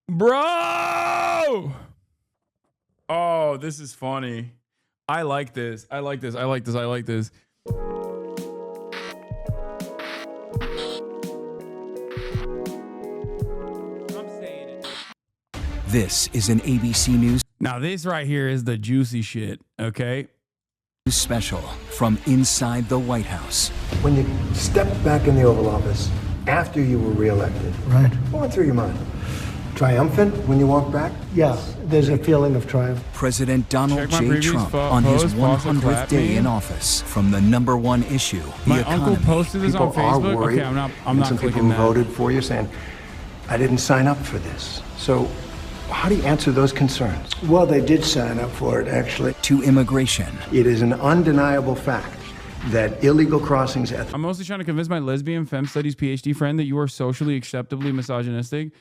Bro! Oh, this is funny. I like this. I like this. I like this. I like this. This is an ABC News Now, this right here is the juicy shit, okay? special from inside the White House. When you stepped back in the Oval Office after you were reelected, Right. what went through your mind? Triumphant when you walked back? Yeah, there's a feeling of triumph. President Donald Check my J. previous Trump on his post, pause and 100th clap day me. in office from the #1 issue, the My economy. uncle posted this on People are Facebook. worried. Okay, I'm not and some people clicking who that. voted for you saying, I didn't sign up for this. So how do you answer those concerns? Well, they did sign up for it, actually. To immigration. It is an undeniable fact that illegal crossings at I'm mostly trying to convince my lesbian femme studies PhD friend that you are socially acceptably misogynistic.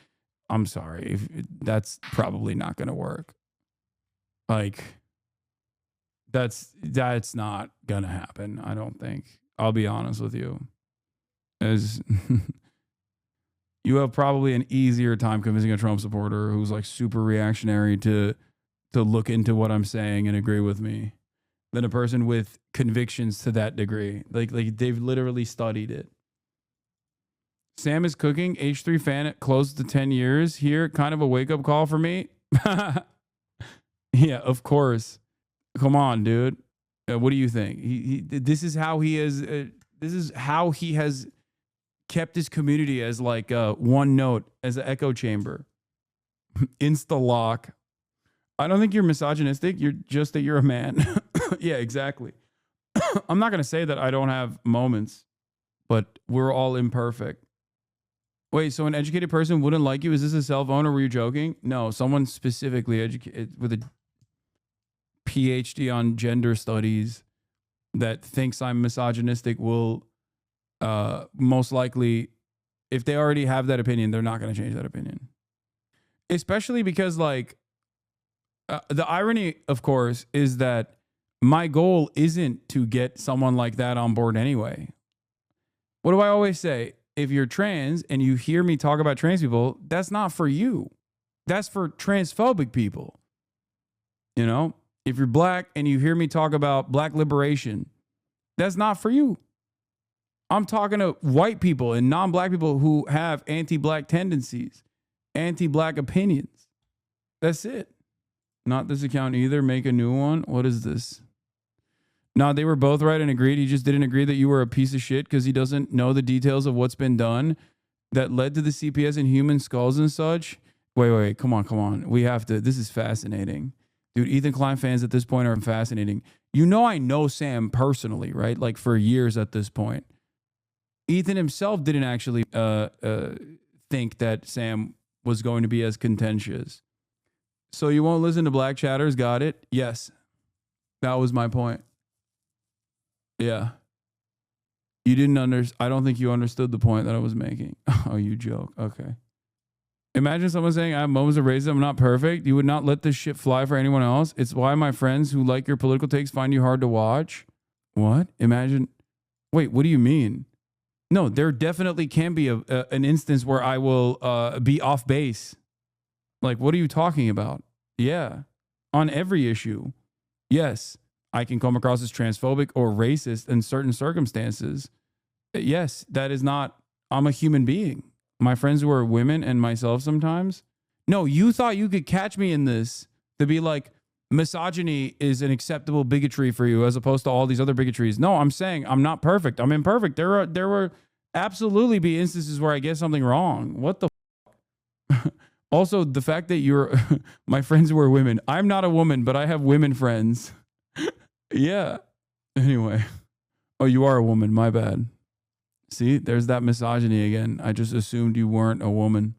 I'm sorry. That's probably not going to work. Like, that's not going to happen, I don't think. I'll be honest with you. As you have probably an easier time convincing a Trump supporter who's like super reactionary to look into what I'm saying and agree with me than a person with convictions to that degree. Like they've literally studied it. Sam is cooking. H3 fan close to 10 years here. Kind of a wake up call for me. Yeah, of course. Come on, dude. What do you think? This is how he is. This is how he has kept his community as like one note, as an echo chamber. Insta lock. I don't think you're misogynistic. You're just that you're a man. Yeah, exactly. I'm not going to say that I don't have moments, but we're all imperfect. Wait, so an educated person wouldn't like you? Is this a cell phone or were you joking? No, someone specifically educated with a PhD on gender studies that thinks I'm misogynistic will most likely, if they already have that opinion, they're not going to change that opinion. Especially because like the irony, of course, is that my goal isn't to get someone like that on board anyway. What do I always say? If you're trans and you hear me talk about trans people, that's not for you. That's for transphobic people. You know, if you're black and you hear me talk about black liberation, that's not for you. I'm talking to white people and non-black people who have anti-black tendencies, anti-black opinions. That's it. Not this account either. Make a new one. What is this? No, they were both right and agreed. He just didn't agree that you were a piece of shit because he doesn't know the details of what's been done that led to the CPS and human skulls and such. Wait. Come on. We have to. This is fascinating. Dude, Ethan Klein fans at this point are fascinating. You know I know Sam personally, right? Like for years at this point. Ethan himself didn't actually think that Sam was going to be as contentious. So you won't listen to black chatters? Got it? Yes. That was my point. Yeah. You didn't I don't think you understood the point that I was making. Oh, you joke. Okay. Imagine someone saying, I have moments of racism, I'm not perfect. You would not let this shit fly for anyone else. It's why my friends who like your political takes find you hard to watch. What? Imagine. Wait, what do you mean? No, there definitely can be an instance where I will be off base. Like, what are you talking about? Yeah. On every issue. Yes. I can come across as transphobic or racist in certain circumstances. Yes, that is not, I'm a human being. My friends who are women and myself sometimes. No, you thought you could catch me in this to be like, misogyny is an acceptable bigotry for you as opposed to all these other bigotries. No, I'm saying I'm not perfect. I'm imperfect. There will absolutely be instances where I get something wrong. What the Also, the fact that you're my friends who are women. I'm not a woman, but I have women friends. Yeah. Anyway. Oh, you are a woman. My bad. See, there's that misogyny again. I just assumed you weren't a woman.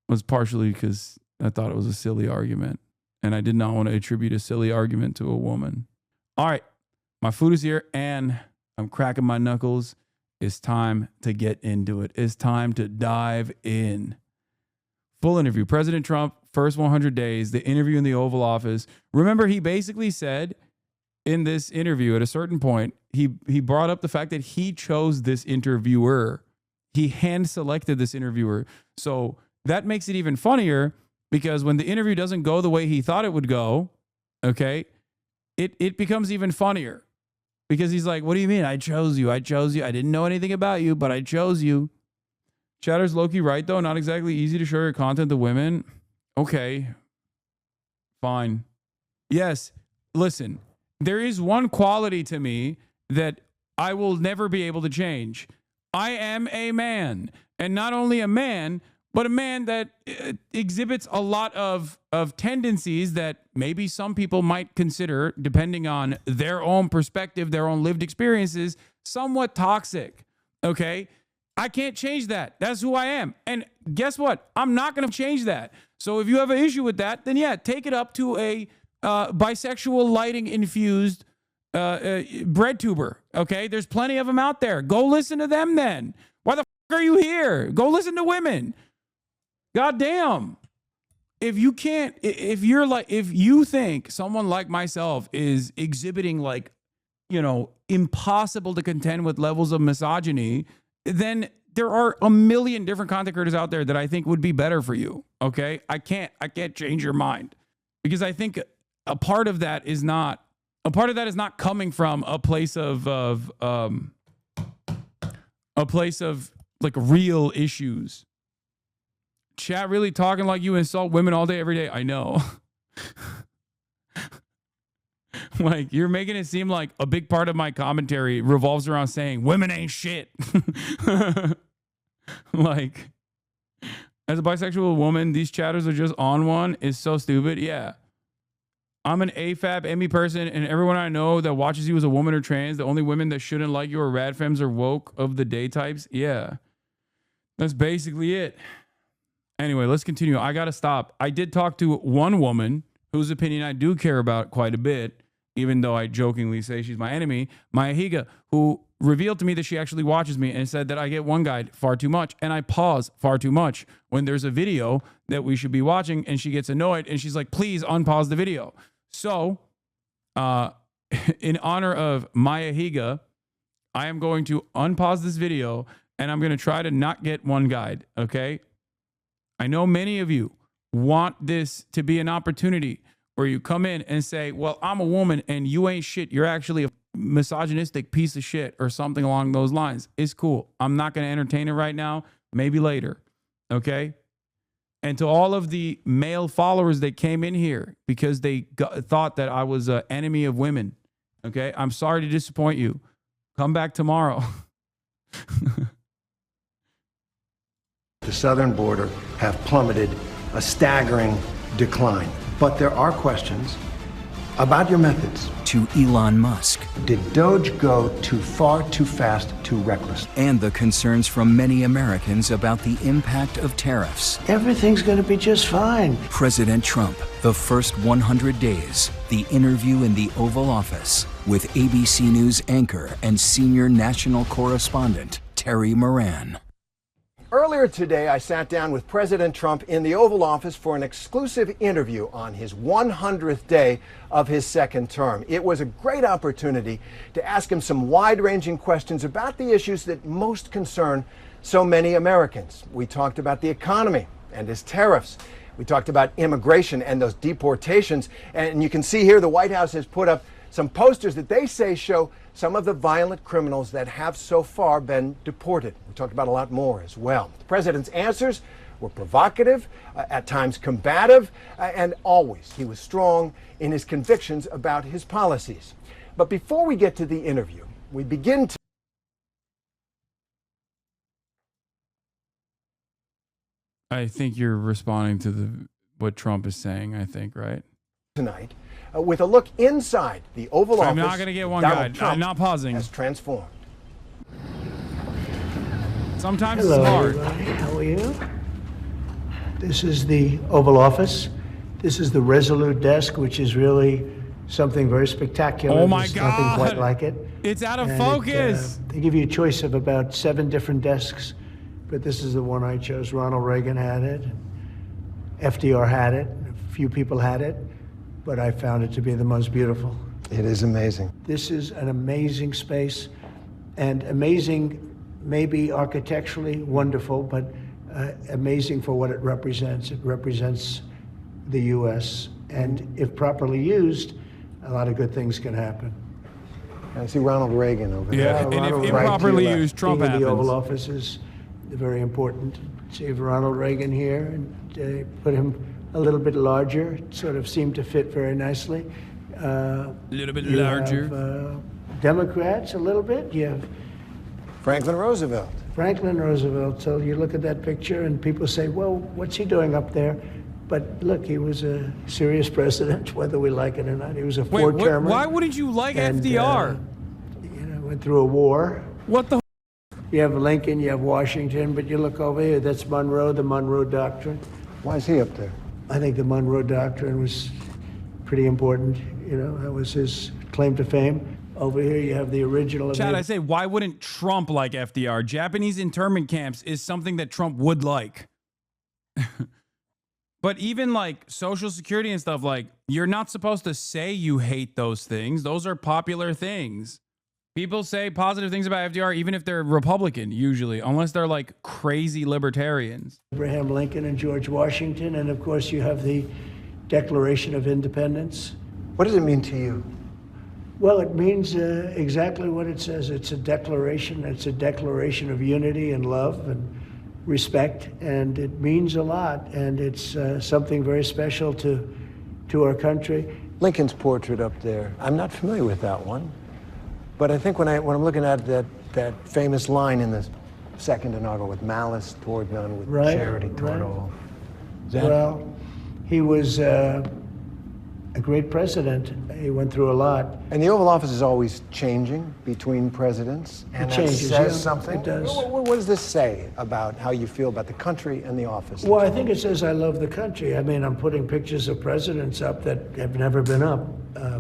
It was partially because I thought it was a silly argument. And I did not want to attribute a silly argument to a woman. All right. My food is here and I'm cracking my knuckles. It's time to get into it. It's time to dive in. Full interview. President Trump, first 100 days, the interview in the Oval Office. Remember, he basically said in this interview at a certain point, he brought up the fact that he chose this interviewer. he hand selected this interviewer. So that makes it even funnier because when the interview doesn't go the way he thought it would go, okay, it becomes even funnier because he's like, what do you mean? I chose you. I chose you. I didn't know anything about you, but I chose you. Chatter's low-key right, though. Not exactly easy to show your content to women. Okay. Fine. Yes. Listen, there is one quality to me that I will never be able to change. I am a man. And not only a man, but a man that exhibits a lot of tendencies that maybe some people might consider, depending on their own perspective, their own lived experiences, somewhat toxic. Okay? I can't change that. That's who I am. And guess what? I'm not going to change that. So if you have an issue with that, then yeah, take it up to a bisexual lighting infused bread tuber. Okay? There's plenty of them out there. Go listen to them then. Why the fuck are you here? Go listen to women. God damn. If you can't, if you think someone like myself is exhibiting like, you know, impossible to contend with levels of misogyny, then there are a million different content creators out there that I think would be better for you. Okay. I can't change your mind because I think a part of that is not coming from a place of like real issues. Chat really talking like you insult women all day, every day. I know. Like, you're making it seem like a big part of my commentary revolves around saying women ain't shit. Like, as a bisexual woman, these chatters are just on one is so stupid. Yeah. I'm an AFAB Emmy person, and everyone I know that watches you is a woman or trans. The only women that shouldn't like you are rad femmes or woke of the day types. Yeah. That's basically it. Anyway, let's continue. I got to stop. I did talk to one woman whose opinion I do care about quite a bit, even though I jokingly say she's my enemy, Maya Higa, who revealed to me that she actually watches me and said that I get one guide far too much and I pause far too much when there's a video that we should be watching, and she gets annoyed and she's like, please unpause the video. So, in honor of Maya Higa, I am going to unpause this video and I'm going to try to not get one guide, okay? I know many of you want this to be an opportunity where you come in and say, well, I'm a woman and you ain't shit. You're actually a misogynistic piece of shit or something along those lines. It's cool. I'm not going to entertain it right now. Maybe later. Okay? And to all of the male followers that came in here because they thought that I was an enemy of women. Okay? I'm sorry to disappoint you. Come back tomorrow. The southern border have plummeted a staggering decline. But there are questions about your methods. To Elon Musk. Did Doge go too far, too fast, too reckless? And the concerns from many Americans about the impact of tariffs. Everything's going to be just fine. President Trump, the first 100 days, the interview in the Oval Office with ABC News anchor and senior national correspondent Terry Moran. Earlier today, I sat down with President Trump in the Oval Office for an exclusive interview on his 100th day of his second term. It was a great opportunity to ask him some wide-ranging questions about the issues that most concern so many Americans. We talked about the economy and his tariffs. We talked about immigration and those deportations. And you can see here the White House has put up some posters that they say show some of the violent criminals that have so far been deported. We talked about a lot more as well. The president's answers were provocative, at times combative, and always he was strong in his convictions about his policies. But before we get to the interview, we begin to I think you're responding to what Trump is saying, I think, right? Tonight with a look inside the Oval Office. I'm not going to get one Donald guide. Trump I'm not pausing. has transformed. Sometimes Hello, it's hard. everybody. How are you? This is the Oval Office. This is the Resolute desk, which is really something very spectacular. Oh my There's God. nothing quite like it. It's out of And focus. they give you a choice of about 7 different desks, but this is the one I chose. Ronald Reagan had it. FDR had it. A few people had it, but I found it to be the most beautiful. It is amazing. This is an amazing space and amazing maybe architecturally wonderful, but amazing for what it represents. It represents the U.S., and if properly used, a lot of good things can happen. I see Ronald Reagan over there. Yeah, and Ronald if Reagan, improperly used, Trump being in happens. the Oval Office is very important. See Ronald Reagan here, and put him a little bit larger. It sort of seemed to fit very nicely. A little bit You larger. have, Democrats a little bit. You have Franklin Roosevelt. Franklin Roosevelt. So you look at that picture and people say, well, what's he doing up there? But look, he was a serious president, whether we like it or not. He was a Wait, four-termer. why wouldn't you like and, FDR? Went through a war. What the? You have Lincoln, you have Washington, but you look over here, that's Monroe, the Monroe Doctrine. Why is he up there? I think the Monroe Doctrine was pretty important. That was his claim to fame. Over here, you have the original of Chad, I say, why wouldn't Trump like FDR? Japanese internment camps is something that Trump would like. But even like Social Security and stuff, like, you're not supposed to say you hate those things. Those are popular things. People say positive things about FDR, even if they're Republican, usually, unless they're like crazy libertarians. Abraham Lincoln and George Washington, and of course you have the Declaration of Independence. What does it mean to you? Well, it means exactly what it says. It's a declaration. It's a declaration of unity and love and respect, and it means a lot, and it's something very special to our country. Lincoln's portrait up there. I'm not familiar with that one, but I think when I'm looking at that famous line in the second inaugural, with malice toward none, with charity toward all. Well, he was a great president. He went through a lot. And the Oval Office is always changing between presidents. And It changes, that says yeah, something. it does. What does this say about how you feel about the country and the office? Well, I think it says I love the country. I mean, I'm putting pictures of presidents up that have never been up,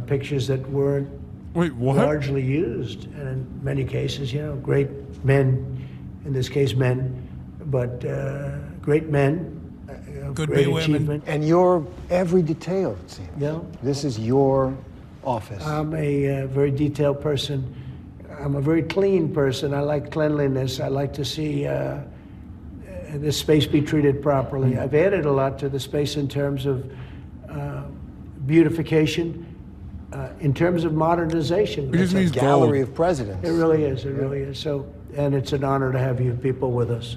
pictures that weren't largely used, and in many cases, great men, in this case men, but great men. Could great be women. achievement. And your every detail, it seems. Yeah. This is your office. I'm a very detailed person. I'm a very clean person. I like cleanliness. I like to see the space be treated properly. I've added a lot to the space in terms of beautification, in terms of modernization. It's a gallery of presidents. It really is. It really is. So, and it's an honor to have you people with us.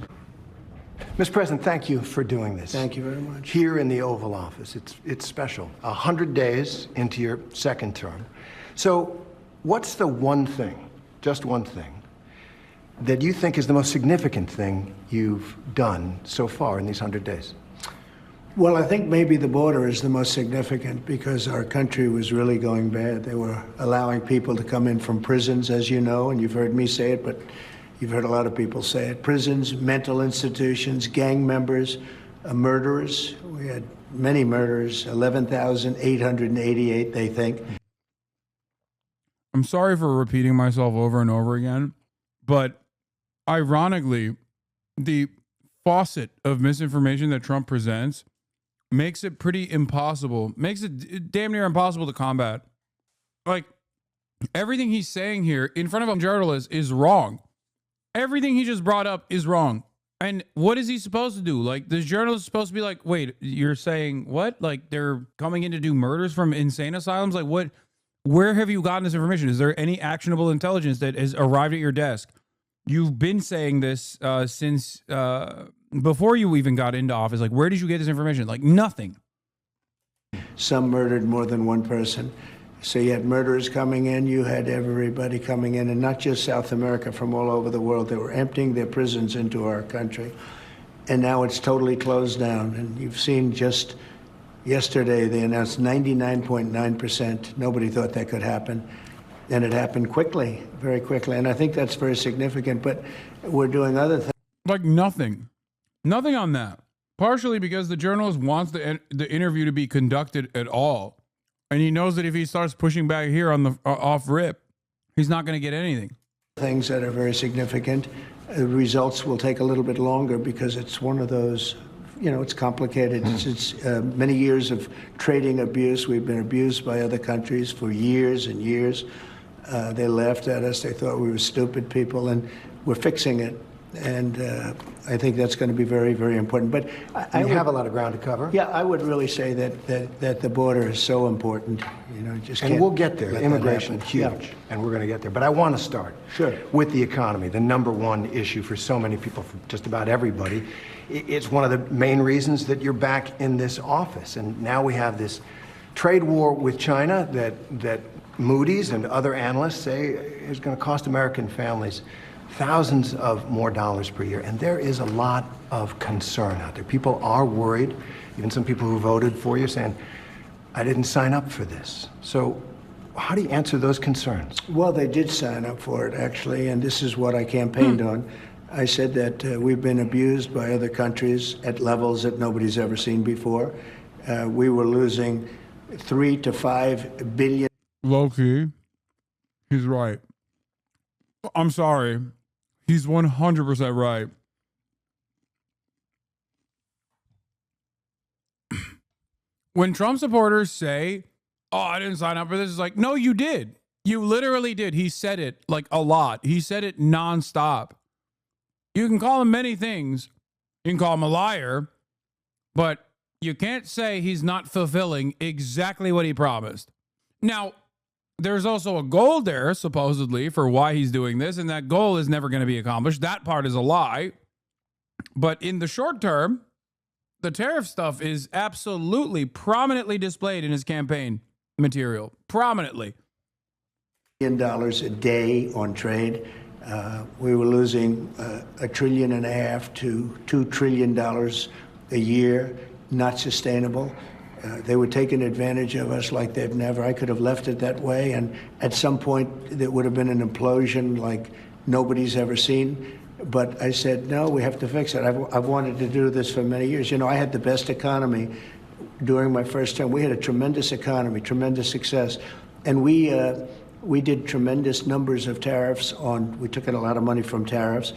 Mr. President, thank you for doing this. Thank you very much. Here in the Oval Office, it's special. 100 days into your second term. So what's the one thing, just one thing, that you think is the most significant thing you've done so far in these 100 days? Well, I think maybe the border is the most significant, because our country was really going bad. They were allowing people to come in from prisons, as you know, and you've heard me say it, but you've heard a lot of people say it. Prisons, mental institutions, gang members, murderers. We had many murders, 11,888, they think. I'm sorry for repeating myself over and over again, but ironically, the faucet of misinformation that Trump presents makes it pretty impossible, makes it damn near impossible to combat. Like, everything he's saying here in front of a journalist is wrong. Everything he just brought up is wrong. And what is he supposed to do? Like, this journalist is supposed to be like, wait, you're saying what? Like, they're coming in to do murders from insane asylums? Like, what? Where have you gotten this information? Is there any actionable intelligence that has arrived at your desk? You've been saying this since before you even got into office. Like, where did you get this information? Like, nothing. Some murdered more than one person. So you had murderers coming in, you had everybody coming in, and not just South America, from all over the world. They were emptying their prisons into our country. And now it's totally closed down. And you've seen just yesterday, they announced 99.9%. Nobody thought that could happen. And it happened quickly, very quickly. And I think that's very significant. But we're doing other things. Like, nothing. Nothing on that. Partially because the journalist wants the interview to be conducted at all. And he knows that if he starts pushing back here on the off rip, he's not going to get anything. Things that are very significant. Results will take a little bit longer because it's one of those, it's complicated. It's many years of trading abuse. We've been abused by other countries for years and years. They laughed at us. They thought we were stupid people, and we're fixing it. And I think that's going to be very, very important. But I have a lot of ground to cover. Yeah, I would really say that the border is so important. You know, just and we'll get there. Immigration, huge, yeah. And we're going to get there. But I want to start with the economy, the #1 issue for so many people, for just about everybody. It's one of the main reasons that you're back in this office. And now we have this trade war with China that Moody's and other analysts say is going to cost American families thousands of more dollars per year. And there is a lot of concern out there. People are worried, even some people who voted for you saying, I didn't sign up for this. So how do you answer those concerns? Well, they did sign up for it, actually, and this is what I campaigned on. I said that we've been abused by other countries at levels that nobody's ever seen before. We were losing 3 to 5 billion. Low-key, he's right. I'm sorry. He's 100% right. When Trump supporters say, oh, I didn't sign up for this, it's like, no, you did. You literally did. He said it like a lot. He said it nonstop. You can call him many things. You can call him a liar, but you can't say he's not fulfilling exactly what he promised. Now, there's also a goal there, supposedly, for why he's doing this, and that goal is never going to be accomplished. That part is a lie. But in the short term, the tariff stuff is absolutely prominently displayed in his campaign material. Prominently. $1 billion a day on trade. We were losing $1.5 trillion to $2 trillion a year. Not sustainable. They were taking advantage of us like they've never. I could have left it that way, and at some point there would have been an implosion like nobody's ever seen. But I said, no, we have to fix it. I've wanted to do this for many years. You know, I had the best economy during my first term. We had a tremendous economy, tremendous success, and we did tremendous numbers of tariffs on. We took in a lot of money from tariffs,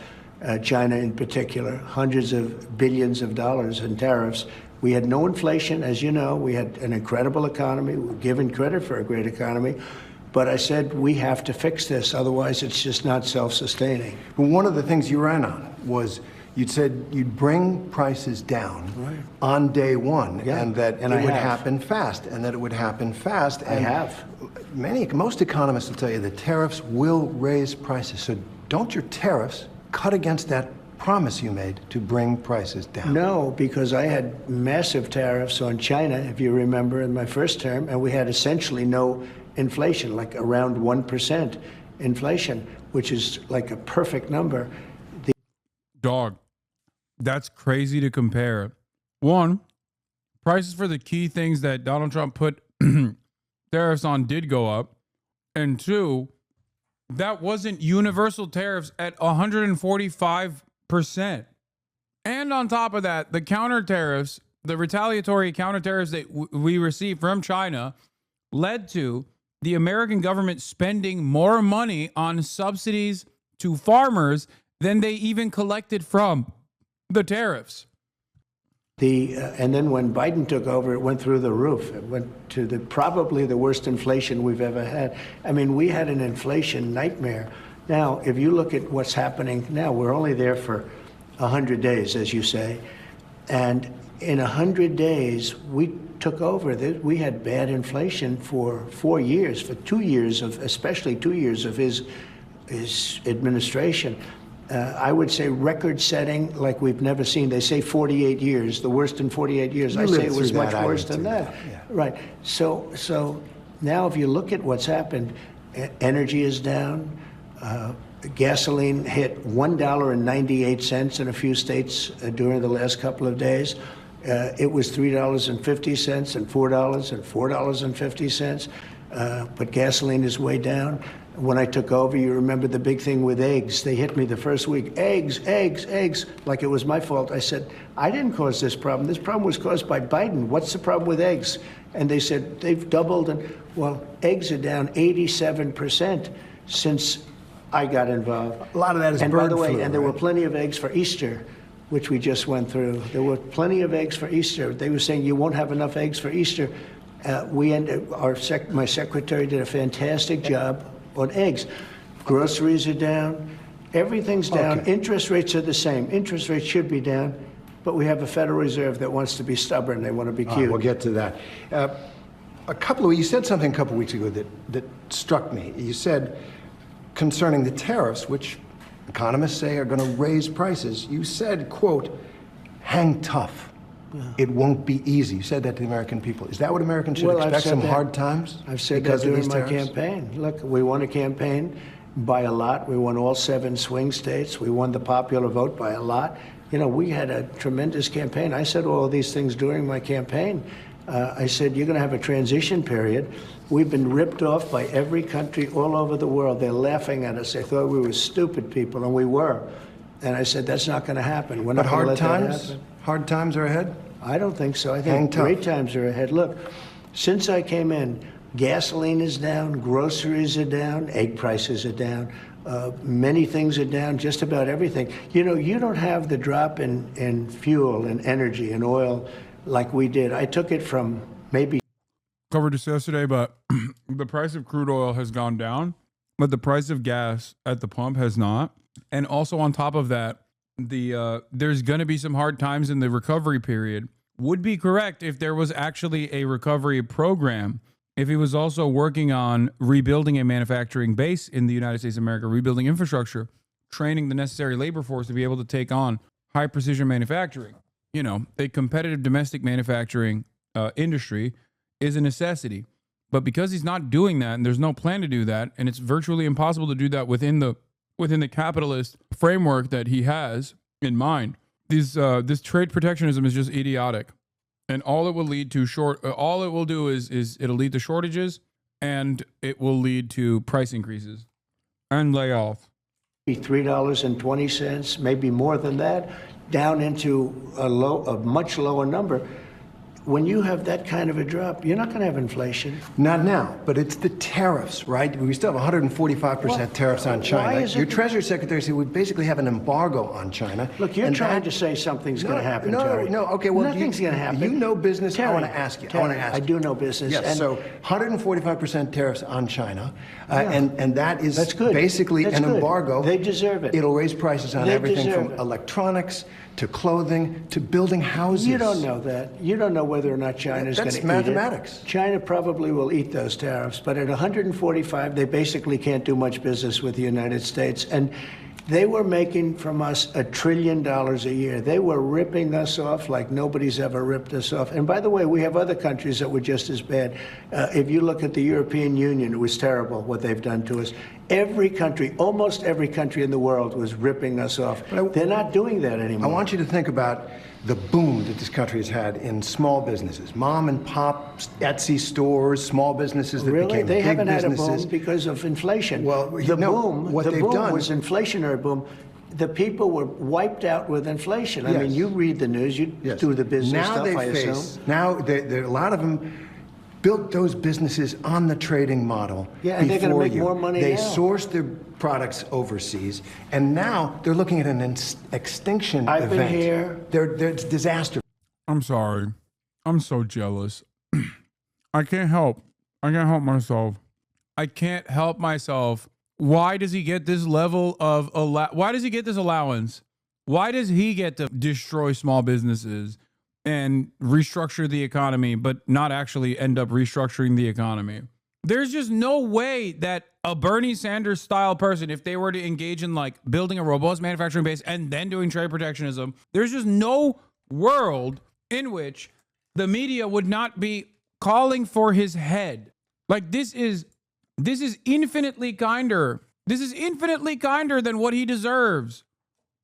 China in particular, hundreds of billions of dollars in tariffs. We had no inflation, as you know. We had an incredible economy. We're given credit for a great economy. But I said, we have to fix this. Otherwise, it's just not self-sustaining. But one of the things you ran on was you'd said you'd bring prices down on day one, and that it would happen fast, and that it would happen fast. And I have. Most economists will tell you that tariffs will raise prices. So don't your tariffs cut against that promise you made to bring prices down? No, because I had massive tariffs on China, if you remember, in my first term, and we had essentially no inflation, like around 1% inflation, which is like a perfect number. Dog, that's crazy to compare. One, prices for the key things that Donald Trump put tariffs on did go up. And two, that wasn't universal tariffs at 145%. And on top of that, the counter tariffs, the retaliatory counter tariffs that we received from China led to the American government spending more money on subsidies to farmers than they even collected from the tariffs. And then when Biden took over, it went through the roof. It went to probably the worst inflation we've ever had. I mean, we had an inflation nightmare. Now, if you look at what's happening now, we're only there for 100 days, as you say. And in 100 days, we took over. We had bad inflation for 4 years, for 2 years of, especially 2 years of his administration. I would say record-setting like we've never seen. They say 48 years, the worst in 48 years. I say it was much worse than that. Yeah. Right. So now if you look at what's happened, energy is down. Gasoline hit $1.98 in a few states during the last couple of days. It was $3.50 and $4 and $4.50. But gasoline is way down. When I took over, you remember the big thing with eggs. They hit me the first week. Eggs, like it was my fault. I said, I didn't cause this problem. This problem was caused by Biden. What's the problem with eggs? And they said, they've doubled. And well, eggs are down 87% since I got involved. A lot of that is and bird by the way, flu, and there were plenty of eggs for Easter, which we just went through. There were plenty of eggs for Easter. They were saying you won't have enough eggs for Easter. My secretary did a fantastic job on eggs. Groceries are down. Everything's down. Okay. Interest rates are the same. Interest rates should be down, but we have a Federal Reserve that wants to be stubborn. They want to be cute. We'll get to that. You said something a couple weeks ago that struck me. You said concerning the tariffs, which economists say are going to raise prices, you said, quote, hang tough. Yeah. It won't be easy. You said that to the American people. Is that what Americans should expect, some hard times? I've said that during my campaign. Look, we won a campaign by a lot. We won all 7 swing states. We won the popular vote by a lot. You know, we had a tremendous campaign. I said all of these things during my campaign. I said, you're going to have a transition period. We've been ripped off by every country all over the world. They're laughing at us. They thought we were stupid people, and we were. And I said, that's not going to happen. We're not going to let that happen. Hard times are ahead? I don't think so. I think great times are ahead. Look, since I came in, gasoline is down, groceries are down, egg prices are down, many things are down, just about everything. You know, you don't have the drop in fuel and energy and oil like we did. I took it from maybe... Covered this yesterday, but the price of crude oil has gone down, but the price of gas at the pump has not. And also on top of that, there's going to be some hard times in the recovery period. Would be correct if there was actually a recovery program, if he was also working on rebuilding a manufacturing base in the United States of America, rebuilding infrastructure, training the necessary labor force to be able to take on high precision manufacturing. You know, a competitive domestic manufacturing industry is a necessity. But because he's not doing that, and there's no plan to do that, and it's virtually impossible to do that within the capitalist framework that he has in mind, this trade protectionism is just idiotic. And all it will lead to all it will do is it'll lead to shortages, and it will lead to price increases and layoffs. $3.20, maybe more than that, down into a much lower number. When you have that kind of a drop, you're not going to have inflation. Not now, but it's the tariffs, right? We still have 145% tariffs on China. Your Treasury Secretary said we basically have an embargo on China. Look, you're trying to say something's going to happen, Terry. No, okay, well, nothing's going to happen. You know business. Terry, I want to ask you. I do know business. Yes, and so 145% tariffs on China, and that's good. Basically that's an good. embargo. They deserve it. It'll raise prices on everything from electronics to clothing to building houses. You don't know that. You don't know whether or not China's going to eat it. That's mathematics. China probably will eat those tariffs, but at 145, they basically can't do much business with the United States. And they were making from us $1 trillion a year. They were ripping us off like nobody's ever ripped us off. And by the way, we have other countries that were just as bad. If you look at the European Union, it was terrible what they've done to us. Every country, almost every country in the world was ripping us off. They're not doing that anymore. I want you to think about the boom that this country has had in small businesses, mom and pop Etsy stores, small businesses that became big businesses. They haven't had a boom because of inflation. Well, the boom was inflationary boom. The people were wiped out with inflation. I mean, you read the news, you do the business stuff, I assume. Now, a lot of them built those businesses on the trading model. Yeah, and they're going to make more money They now. sourced their products overseas, and now they're looking at an extinction event. I've been here. There's disaster. I'm sorry. I'm so jealous. I can't help myself. I can't help myself. Why does he get this level of why does he get this allowance? Why does he get to destroy small businesses and restructure the economy, but not actually end up restructuring the economy? There's just no way that a Bernie Sanders style person, if they were to engage in like building a robust manufacturing base and then doing trade protectionism, there's just no world in which the media would not be calling for his head. Like this is infinitely kinder. This is infinitely kinder than what he deserves.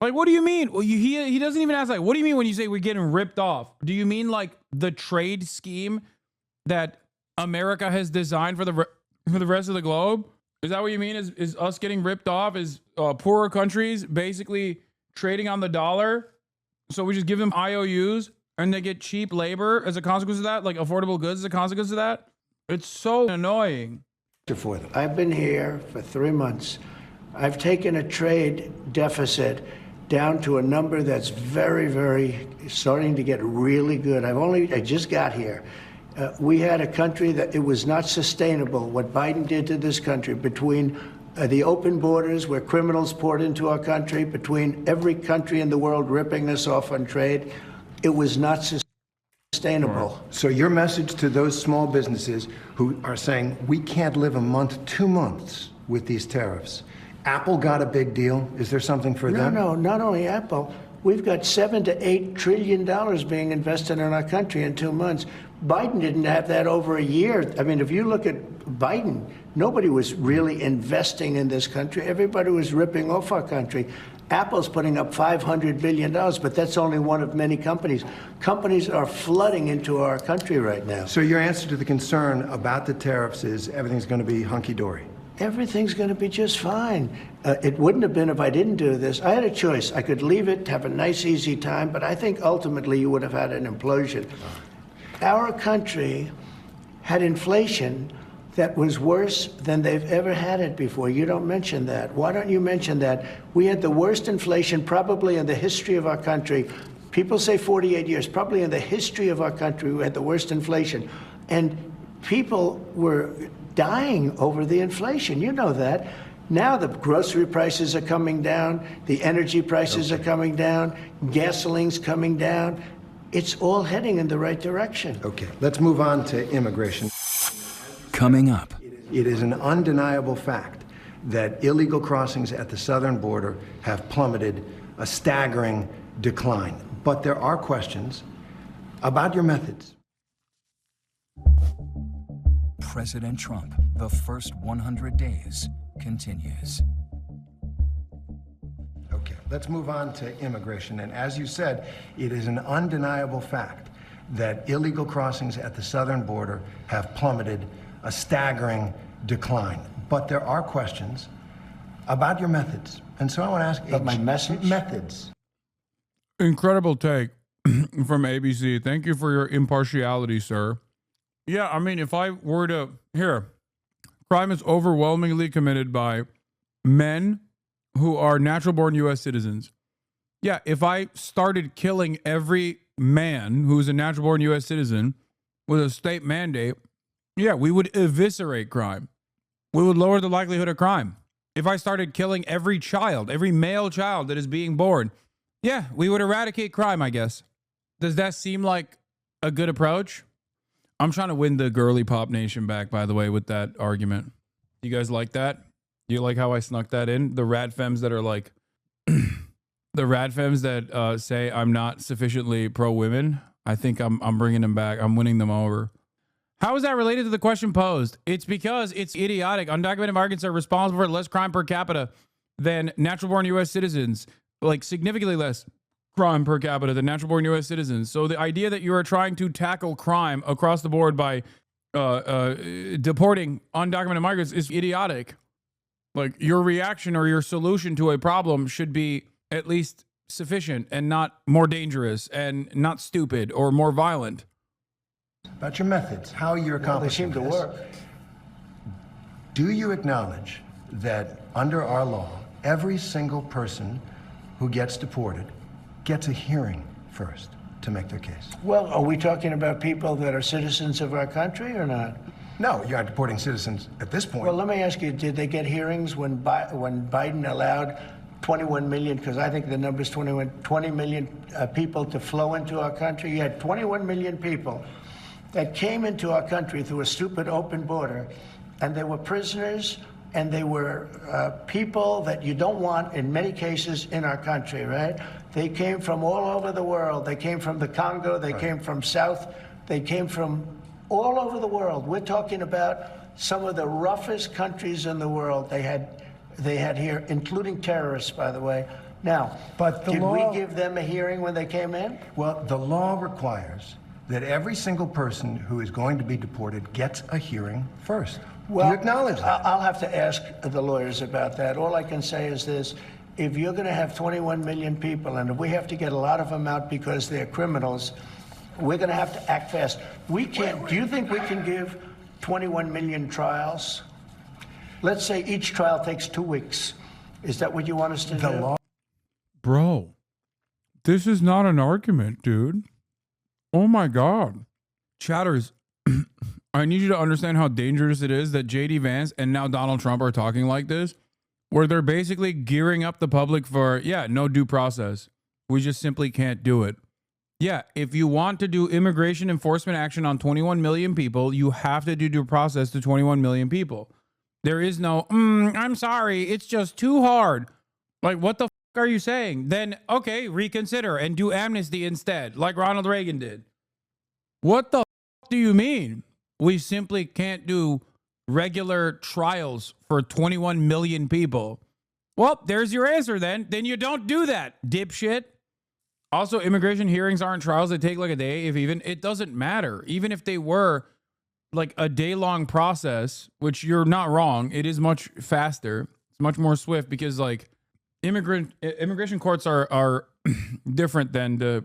Like, what do you mean? Well, he doesn't even ask, like, what do you mean when you say we're getting ripped off? Do you mean like the trade scheme that America has designed for the rest of the globe? Is that what you mean? Is us getting ripped off? Is poorer countries basically trading on the dollar? So we just give them IOUs and they get cheap labor as a consequence of that, like affordable goods as a consequence of that? It's so annoying. For them. I've been here for 3 months. I've taken a trade deficit down to a number that's very, very starting to get really good. I just got here. We had a country that it was not sustainable, what Biden did to this country, between the open borders where criminals poured into our country, between every country in the world ripping us off on trade. It was not sustainable. So your message to those small businesses who are saying, we can't live a month, 2 months with these tariffs. Apple got a big deal. Is there something for them? No, not only Apple. We've got $7 to $8 trillion being invested in our country in 2 months. Biden didn't have that over a year. I mean, if you look at Biden, nobody was really investing in this country. Everybody was ripping off our country. Apple's putting up $500 billion, but that's only one of many companies. Companies are flooding into our country right now. So your answer to the concern about the tariffs is everything's going to be hunky-dory? Everything's going to be just fine. It wouldn't have been if I didn't do this. I had a choice. I could leave it, have a nice, easy time, but I think ultimately you would have had an implosion. Our country had inflation that was worse than they've ever had it before. You don't mention that. Why don't you mention that? We had the worst inflation probably in the history of our country. People say 48 years. Probably in the history of our country, we had the worst inflation. And people were dying over the inflation. You know that. Now the grocery prices are coming down. The energy prices are coming down. Gasoline's coming down. It's all heading in the right direction. Okay, let's move on to immigration. Coming up. It is an undeniable fact that illegal crossings at the southern border have plummeted, a staggering decline. But there are questions about your methods. President Trump, the first 100 days continues. Okay, let's move on to immigration. And as you said, it is an undeniable fact that illegal crossings at the southern border have plummeted, a staggering decline. But there are questions about your methods. And so I want to ask About my message? Methods. Incredible take from ABC. Thank you for your impartiality, sir. Yeah, I mean, if I were to, crime is overwhelmingly committed by men who are natural-born U.S. citizens. Yeah, if I started killing every man who's a natural-born U.S. citizen with a state mandate, yeah, we would eviscerate crime. We would lower the likelihood of crime. If I started killing every child, every male child that is being born, yeah, we would eradicate crime, I guess. Does that seem like a good approach? I'm trying to win the girly pop nation back, by the way, with that argument. You guys like that? You like how I snuck that in? The rad femmes that are like, the rad femmes that say I'm not sufficiently pro-women, I think I'm bringing them back. I'm winning them over. How is that related to the question posed? It's because it's idiotic. Undocumented migrants are responsible for less crime per capita than natural-born U.S. citizens, like significantly less crime per capita than natural-born U.S. citizens. So the idea that you are trying to tackle crime across the board by deporting undocumented migrants is idiotic. Like, your reaction or your solution to a problem should be at least sufficient and not more dangerous and not stupid or more violent. About your methods, how you're accomplishing They seem to this. work. Do you acknowledge that under our law, every single person who gets deported gets a hearing first to make their case? Well, are we talking about people that are citizens of our country or not? No, you're not deporting citizens at this point. Well, let me ask you, did they get hearings when Biden allowed 21 million, because I think the number is 20 million people to flow into our country? You had 21 million people that came into our country through a stupid open border, and they were prisoners, and they were people that you don't want, in many cases, in our country, right? They came from all over the world. They came from the Congo. They came from South. They came from all over the world. We're talking about some of the roughest countries in the world they had here, including terrorists, by the way. Now, but did we give them a hearing when they came in? Well, the law requires that every single person who is going to be deported gets a hearing first. Well, do you acknowledge that? I'll have to ask the lawyers about that. All I can say is this. If you're going to have 21 million people, and if we have to get a lot of them out because they're criminals, we're going to have to act fast. We can't. Do you think we can give 21 million trials? Let's say each trial takes 2 weeks. Is that what you want us to do? Bro, this is not an argument, dude. Oh my God. Chatters, I need you to understand how dangerous it is that J.D. Vance and now Donald Trump are talking like this, where they're basically gearing up the public for, yeah, no due process. We just simply can't do it. Yeah, if you want to do immigration enforcement action on 21 million people, you have to do due process to 21 million people. There is no, I'm sorry, it's just too hard. Like, what the f are you saying? Then, okay, reconsider and do amnesty instead, like Ronald Reagan did. What the f do you mean? We simply can't do regular trials for 21 million people. Well, there's your answer then. Then you don't do that, dipshit. Also, immigration hearings aren't trials. They take like a day, if even. It doesn't matter. Even if they were like a day-long process, which you're not wrong, it is much faster. It's much more swift because like immigration courts are different than the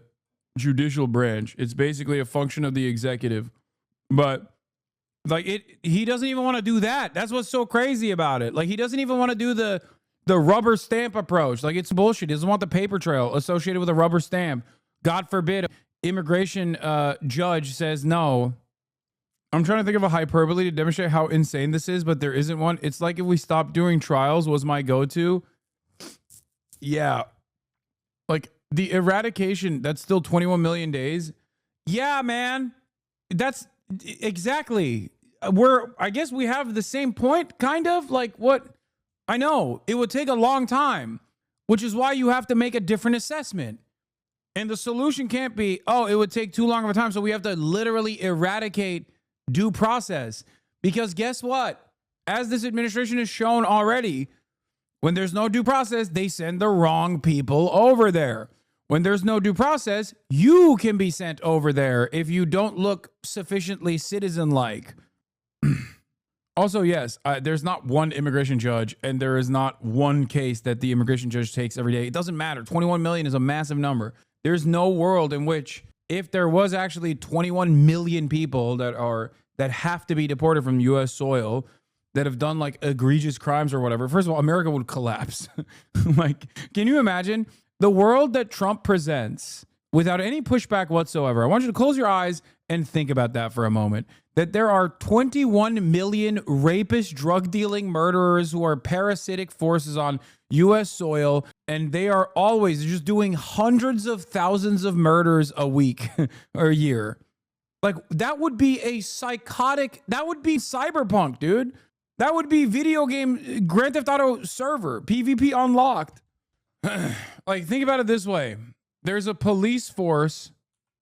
judicial branch. It's basically a function of the executive. But like he doesn't even want to do that. That's what's so crazy about it. Like he doesn't even want to do the rubber stamp approach. Like it's bullshit. He doesn't want the paper trail associated with a rubber stamp. God forbid immigration judge says no. I'm trying to think of a hyperbole to demonstrate how insane this is, but there isn't one. It's like if we stopped doing trials was my go-to. Yeah. Like the eradication, that's still 21 million days. Yeah, man. That's exactly. I guess we have the same point, kind of. Like what? I know it would take a long time, which is why you have to make a different assessment. And the solution can't be, oh, it would take too long of a time, so we have to literally eradicate due process. Because guess what? As this administration has shown already, when there's no due process, they send the wrong people over there. When there's no due process, you can be sent over there if you don't look sufficiently citizen-like. Also, yes, there's not one immigration judge, and there is not one case that the immigration judge takes every day. It doesn't matter. 21 million is a massive number. There's no world in which, if there was actually 21 million people that have to be deported from U.S. soil, that have done like egregious crimes or whatever, first of all, America would collapse. Like, can you imagine the world that Trump presents without any pushback whatsoever? I want you to close your eyes and think about that for a moment. That there are 21 million rapist, drug-dealing murderers who are parasitic forces on U.S. soil, and they are always just doing hundreds of thousands of murders a week or a year. Like, that would be a psychotic, that would be cyberpunk, dude. That would be video game Grand Theft Auto server, PvP unlocked. Like, think about it this way. There's a police force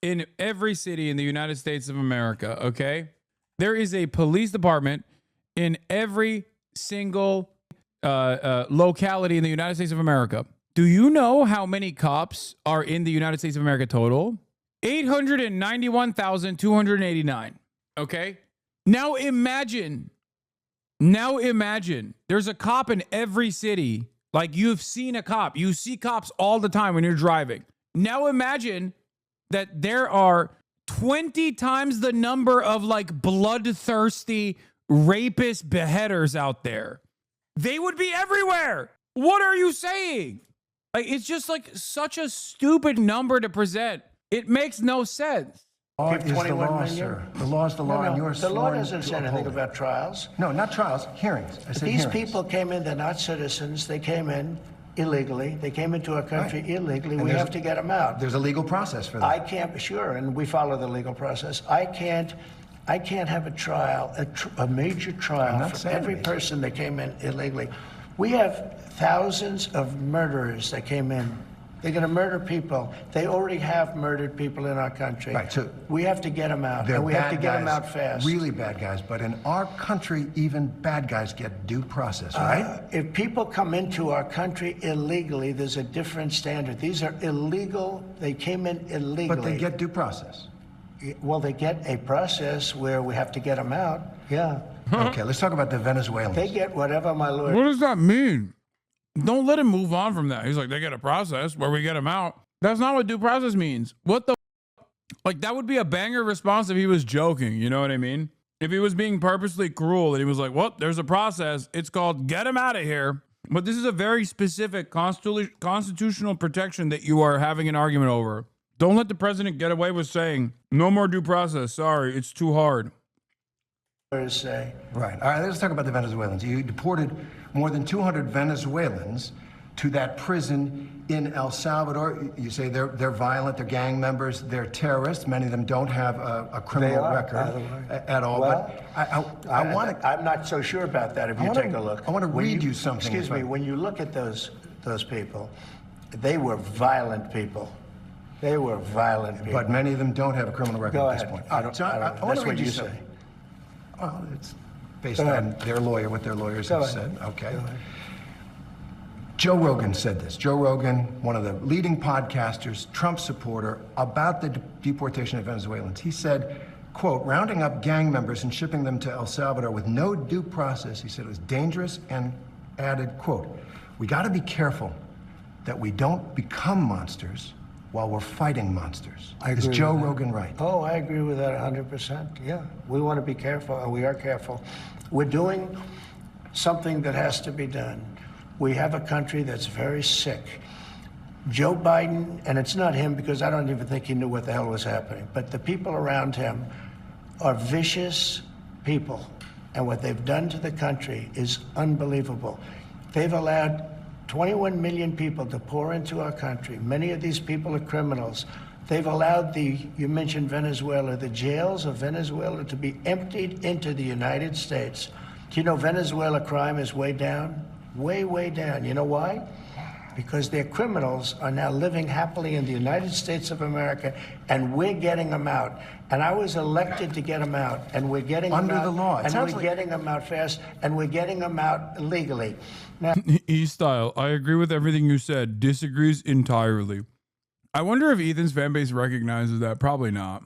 in every city in the United States of America, okay? There is a police department in every single locality in the United States of America. Do you know how many cops are in the United States of America total? 891,289. Okay? Now imagine there's a cop in every city. Like, you've seen a cop. You see cops all the time when you're driving. Now imagine that there are 20 times the number of like bloodthirsty rapist beheaders out there. They would be everywhere. What are you saying? Like, it's just like such a stupid number to present. It makes no sense. Law is the law, sir. The law is the law, and you're the law doesn't say anything about trials. No, not trials, hearings. I said These hearings. people came in, they're not citizens. They came in illegally. They came into our country illegally. We have to get them out. There's a legal process for that. I can't, sure, and we follow the legal process. I can't have a trial, a major trial for every person that came in illegally. We have thousands of murderers that came in. They're going to murder people. They already have murdered people in our country. Right, so we have to get them out, and we have to get them out fast. Really bad guys, but in our country, even bad guys get due process, right? If people come into our country illegally, there's a different standard. These are illegal. They came in illegally. But they get due process. Well, they get a process where we have to get them out. Yeah. Okay, let's talk about the Venezuelans. They get whatever, my lord. What does that mean? Don't let him move on from that. He's like, they get a process where we get him out. That's not what due process means. What the like, that would be a banger response if he was joking. You know what I mean? If he was being purposely cruel and he was like, well, there's a process. It's called get him out of here. But this is a very specific constitutional protection that you are having an argument over. Don't let the president get away with saying, no more due process. Sorry, it's too hard. say. Right. All right, let's talk about the Venezuelans. You deported more than 200 Venezuelans to that prison in El Salvador. You say they're violent, they're gang members, they're terrorists. Many of them don't have a criminal record at all. Well, but I want to. I'm not so sure about that. If you take a look, I want to read you something. Excuse me. When you look at those people, they were violent people. They were violent people. But many of them don't have a criminal record Go at this ahead. point. I don't, I want to read you something. say. Well, it's based on their lawyer, what their lawyers have said. Okay. Joe Rogan said this. Joe Rogan, one of the leading podcasters, Trump supporter, about the deportation of Venezuelans. He said, quote, rounding up gang members and shipping them to El Salvador with no due process, he said it was dangerous, and added, quote, we got to be careful that we don't become monsters while we're fighting monsters. Is Joe Rogan right? Oh, I agree with that 100%. Yeah, we want to be careful, and we are careful. We're doing something that has to be done. We have a country that's very sick. Joe Biden, and it's not him because I don't even think he knew what the hell was happening, but the people around him are vicious people, and what they've done to the country is unbelievable. They've allowed 21 million people to pour into our country. Many of these people are criminals. They've allowed you mentioned Venezuela, the jails of Venezuela to be emptied into the United States. Do you know Venezuela crime is way down? Way, way down. You know why? Because their criminals are now living happily in the United States of America, and we're getting them out. And I was elected to get them out, and we're getting them out. Under the law. And we're getting them out fast, and we're getting them out legally. Now, E-Style, I agree with everything you said. Disagrees entirely. I wonder if Ethan's fan base recognizes that. Probably not.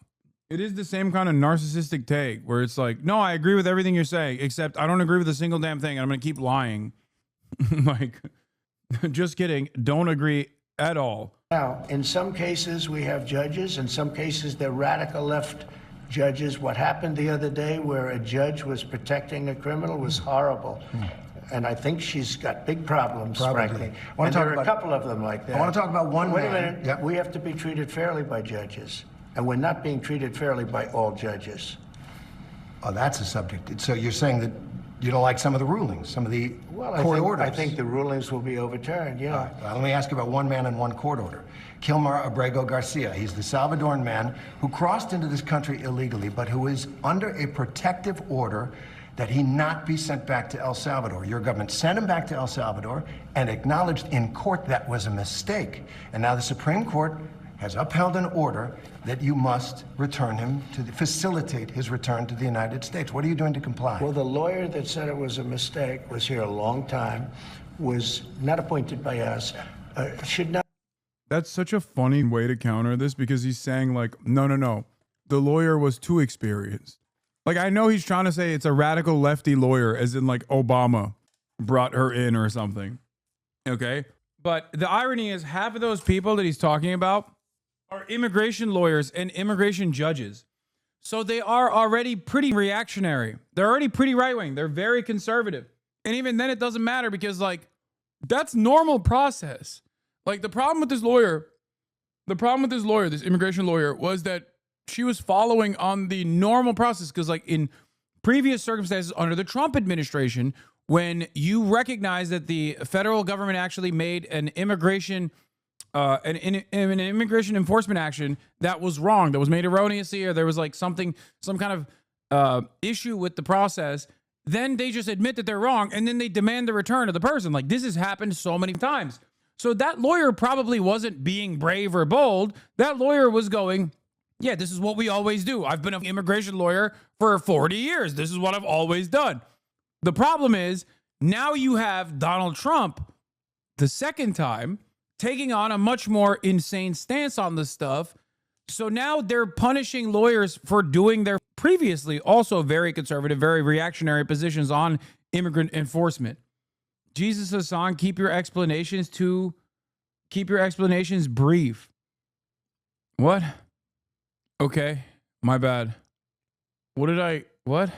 It is the same kind of narcissistic take where it's like, no, I agree with everything you're saying, except I don't agree with a single damn thing, and I'm going to keep lying. Like, just kidding. Don't agree at all. Now, in some cases, we have judges. In some cases, they're radical left judges. What happened the other day where a judge was protecting a criminal was horrible. And I think she's got big problems, frankly. And there are a couple of them like that. I want to talk about one man. Wait a minute. Yep. We have to be treated fairly by judges. And we're not being treated fairly by all judges. Oh, that's a subject. So you're saying that you don't like some of the rulings, some of the court orders? I think the rulings will be overturned, yeah. All right. Well, let me ask you about one man and one court order. Kilmar Abrego Garcia. He's the Salvadoran man who crossed into this country illegally, but who is under a protective order that he not be sent back to El Salvador. Your government sent him back to El Salvador and acknowledged in court that was a mistake. And now the Supreme Court has upheld an order that you must return him to facilitate his return to the United States. What are you doing to comply? Well, the lawyer that said it was a mistake was here a long time, was not appointed by us, should not. That's such a funny way to counter this because he's saying like, no. The lawyer was too experienced. Like, I know he's trying to say it's a radical lefty lawyer, as in like Obama brought her in or something. Okay. But the irony is half of those people that he's talking about are immigration lawyers and immigration judges. So they are already pretty reactionary. They're already pretty right-wing. They're very conservative. And even then it doesn't matter because like that's normal process. Like the problem with this lawyer, this immigration lawyer, was that she was following on the normal process because like in previous circumstances under the Trump administration, when you recognize that the federal government actually made an immigration an immigration enforcement action that was wrong, that was made erroneously, or there was like some kind of issue with the process, then they just admit that they're wrong and then they demand the return of the person. Like this has happened so many times. So that lawyer probably wasn't being brave or bold. That lawyer was going, yeah, this is what we always do. I've been an immigration lawyer for 40 years. This is what I've always done. The problem is now you have Donald Trump the second time taking on a much more insane stance on this stuff. So now they're punishing lawyers for doing their previously also very conservative, very reactionary positions on immigrant enforcement. Jesus Hasan, keep your explanations brief. What? Okay, my bad. What?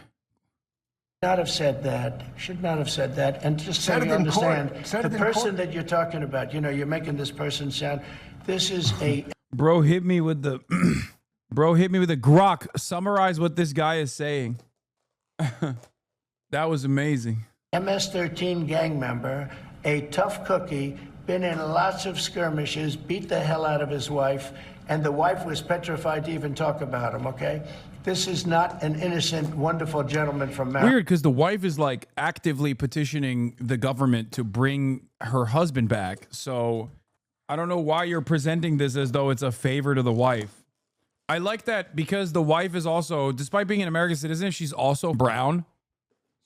Not have said that, should not have said that, and just so you understand, the person that you're talking about, you know, you're making this person sound, this is a... Bro hit me with the grok. Summarize what this guy is saying. That was amazing. MS-13 gang member, a tough cookie, been in lots of skirmishes, beat the hell out of his wife, and the wife was petrified to even talk about him, okay? This is not an innocent, wonderful gentleman from Maryland. Weird, because the wife is like actively petitioning the government to bring her husband back. So I don't know why you're presenting this as though it's a favor to the wife. I like that because the wife is also, despite being an American citizen, she's also brown.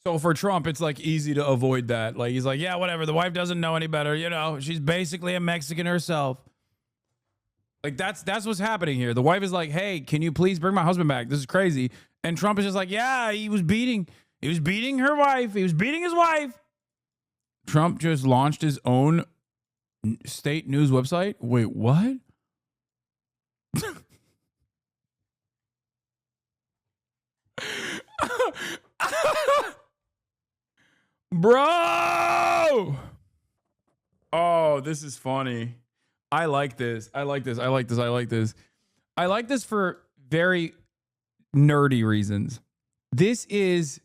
So for Trump, it's like easy to avoid that. Like he's like, yeah, whatever. The wife doesn't know any better. You know, she's basically a Mexican herself. Like that's what's happening here. The wife is like, hey, can you please bring my husband back? This is crazy. And Trump is just like, yeah, he was beating her wife. He was beating his wife. Trump just launched his own state news website. Wait, what? Bro! Oh, this is funny. I like this. I like this. I like this. I like this. I like this for very nerdy reasons. This is,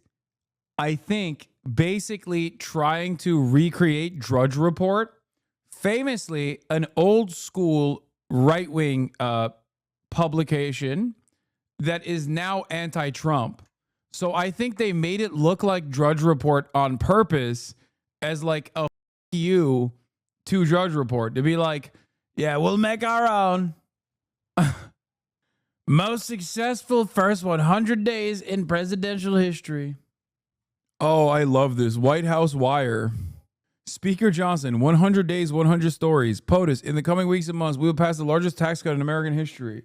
I think, basically trying to recreate Drudge Report. Famously, an old school right-wing publication that is now anti-Trump. So I think they made it look like Drudge Report on purpose as like a you to Drudge Report to be like, yeah, we'll make our own. Most successful first 100 days in presidential history. Oh, I love this. White House Wire. Speaker Johnson, 100 days, 100 stories. POTUS, in the coming weeks and months, we will pass the largest tax cut in American history.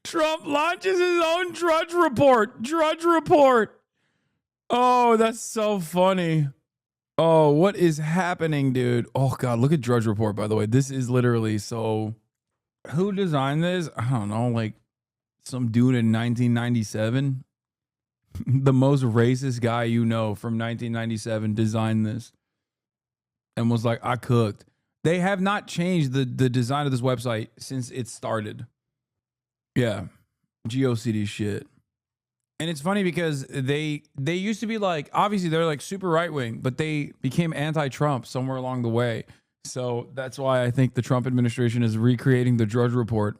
Trump launches his own Drudge Report. Drudge Report. Oh, that's so funny. Oh, what is happening, dude? Oh, God, look at Drudge Report, by the way. This is literally so... Who designed this? I don't know, like some dude in 1997. The most racist guy you know from 1997 designed this and was like, I cooked. They have not changed the design of this website since it started. Yeah, GOCD shit. And it's funny because they used to be like, obviously they're like super right wing, but they became anti-Trump somewhere along the way. So that's why I think the Trump administration is recreating the Drudge Report,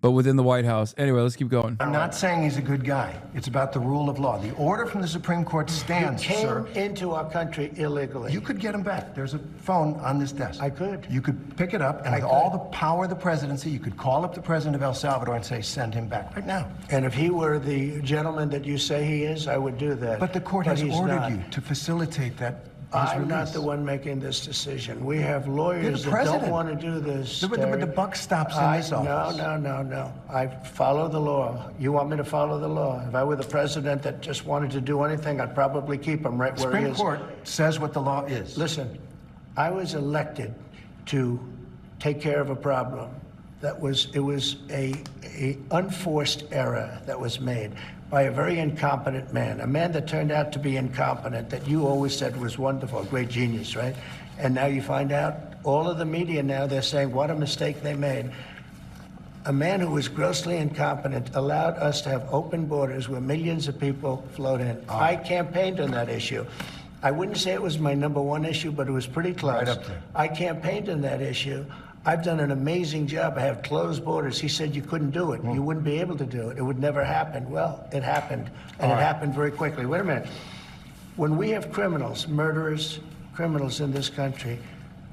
but within the White House. Anyway, let's keep going. I'm not saying he's a good guy. It's about the rule of law. The order from the Supreme Court stands, sir. Came into our country illegally. You could get him back. There's a phone on this desk. I could. You could pick it up, and with all the power of the presidency, you could call up the president of El Salvador and say, send him back right now. And if he were the gentleman that you say he is, I would do that. But the court has ordered you to facilitate that. I'm not the one making this decision. We have lawyers that don't want to do this. But the buck stops in this office. No. I follow the law. You want me to follow the law? If I were the president that just wanted to do anything, I'd probably keep him right where he is. Supreme Court says what the law is. Listen, I was elected to take care of a problem. It was a unforced error that was made by a very incompetent man, a man that turned out to be incompetent, that you always said was wonderful, a great genius, right? And now you find out, all of the media now, they're saying what a mistake they made. A man who was grossly incompetent allowed us to have open borders where millions of people flowed in. I campaigned on that issue. I wouldn't say it was my #1 issue, but it was pretty close. Right up there. I campaigned on that issue. I've done an amazing job. I have closed borders. He said you couldn't do it. You wouldn't be able to do it. It would never happen. Well, it happened, and it happened very quickly. Wait a minute. When we have criminals, murderers, criminals in this country,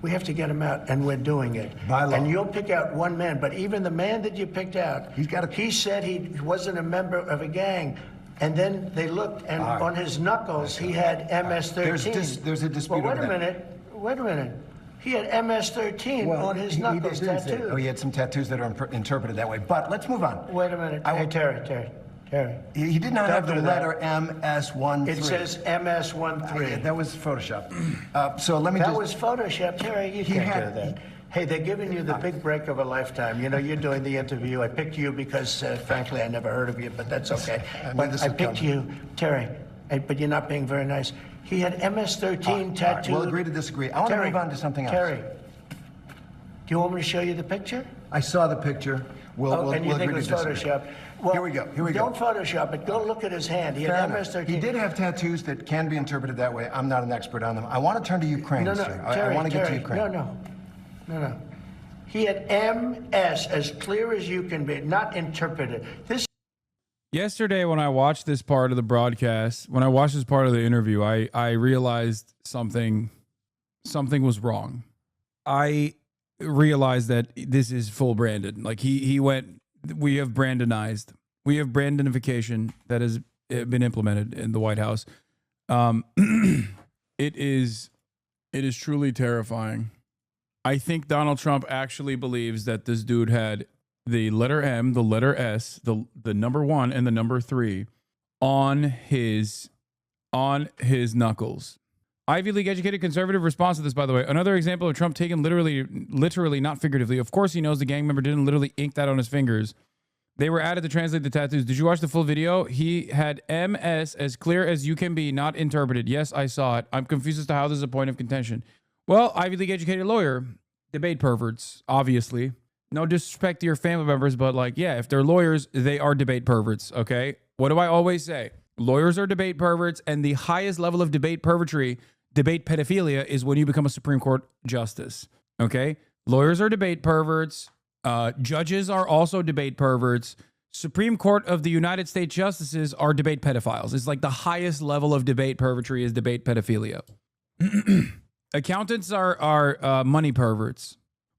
we have to get them out, and we're doing it. By law. And you'll pick out one man, but even the man that you picked out, he said he wasn't a member of a gang. And then they looked, and on his knuckles, he had MS-13. There's a dispute Well, over that. Wait a minute. He had MS-13 on his knuckles tattooed. Oh, he had some tattoos that are interpreted that way. But let's move on. Wait a minute. Hey, Terry. He did not have the letter MS-13. It says MS-13. That was Photoshop. So let me That was Photoshop. Terry, you can't do that. Hey, they're giving you the big break of a lifetime. You know, you're doing the interview. I picked you because, frankly, I never heard of you, but that's okay. I picked you, Terry, but you're not being very nice. He had MS-13 tattooed. We'll agree to disagree. I want to move on to something else. Terry, do you want me to show you the picture? I saw the picture. And you think it was Photoshop? Well, here we go. Here we go. Don't Photoshop it. Go look at his hand. He had MS-13. He did have tattoos that can be interpreted that way. I'm not an expert on them. I want to turn to Ukraine, No, sir. Terry, I want to get to Ukraine. No. He had MS as clear as you can be, not interpreted. Yesterday, when I watched this part of the broadcast, when I watched this part of the interview, I realized something was wrong. I realized that this is full Brandon. Like he went, we have Brandonized. We have Brandonification that has been implemented in the White House. It is truly terrifying. I think Donald Trump actually believes that this dude had the letter M, the letter S, the number 1 and the number 3 on his knuckles. Ivy League educated conservative response to this, by the way. Another example of Trump taken literally, not figuratively. Of course he knows the gang member didn't literally ink that on his fingers. They were added to translate the tattoos. Did you watch the full video? He had MS as clear as you can be, not interpreted. Yes, I saw it. I'm confused as to how this is a point of contention. Well, Ivy League educated lawyer, debate perverts, obviously. No disrespect to your family members, but like, yeah, if they're lawyers, they are debate perverts, okay? What do I always say? Lawyers are debate perverts, and the highest level of debate pervertry, debate pedophilia, is when you become a Supreme Court justice, okay? Lawyers are debate perverts. Judges are also debate perverts. Supreme Court of the United States justices are debate pedophiles. It's like the highest level of debate pervertry is debate pedophilia. Accountants are money perverts.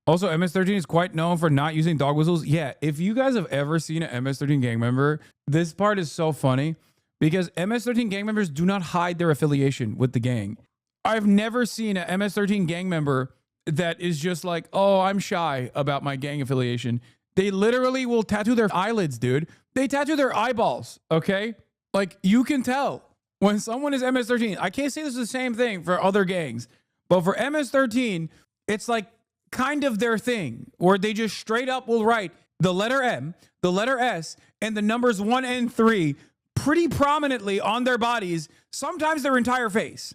Also, MS-13 is quite known for not using dog whistles. Yeah, if you guys have ever seen an MS-13 gang member, this part is so funny because MS-13 gang members do not hide their affiliation with the gang. I've never seen an MS-13 gang member that is just like, oh, I'm shy about my gang affiliation. They literally will tattoo their eyelids, dude. They tattoo their eyeballs, okay? Like, you can tell when someone is MS-13. I can't say this is the same thing for other gangs, but for MS-13, it's like kind of their thing where they just straight up will write the letter M, the letter S, and the numbers 1 and 3 pretty prominently on their bodies, sometimes their entire face.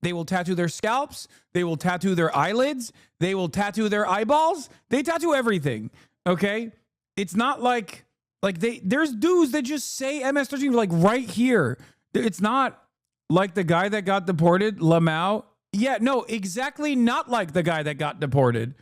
They will tattoo their scalps. They will tattoo their eyelids. They will tattoo their eyeballs. They tattoo everything, okay? It's not like there's dudes that just say MS-13 like right here. It's not like the guy that got deported, Lamau. Yeah, no, exactly not like the guy that got deported.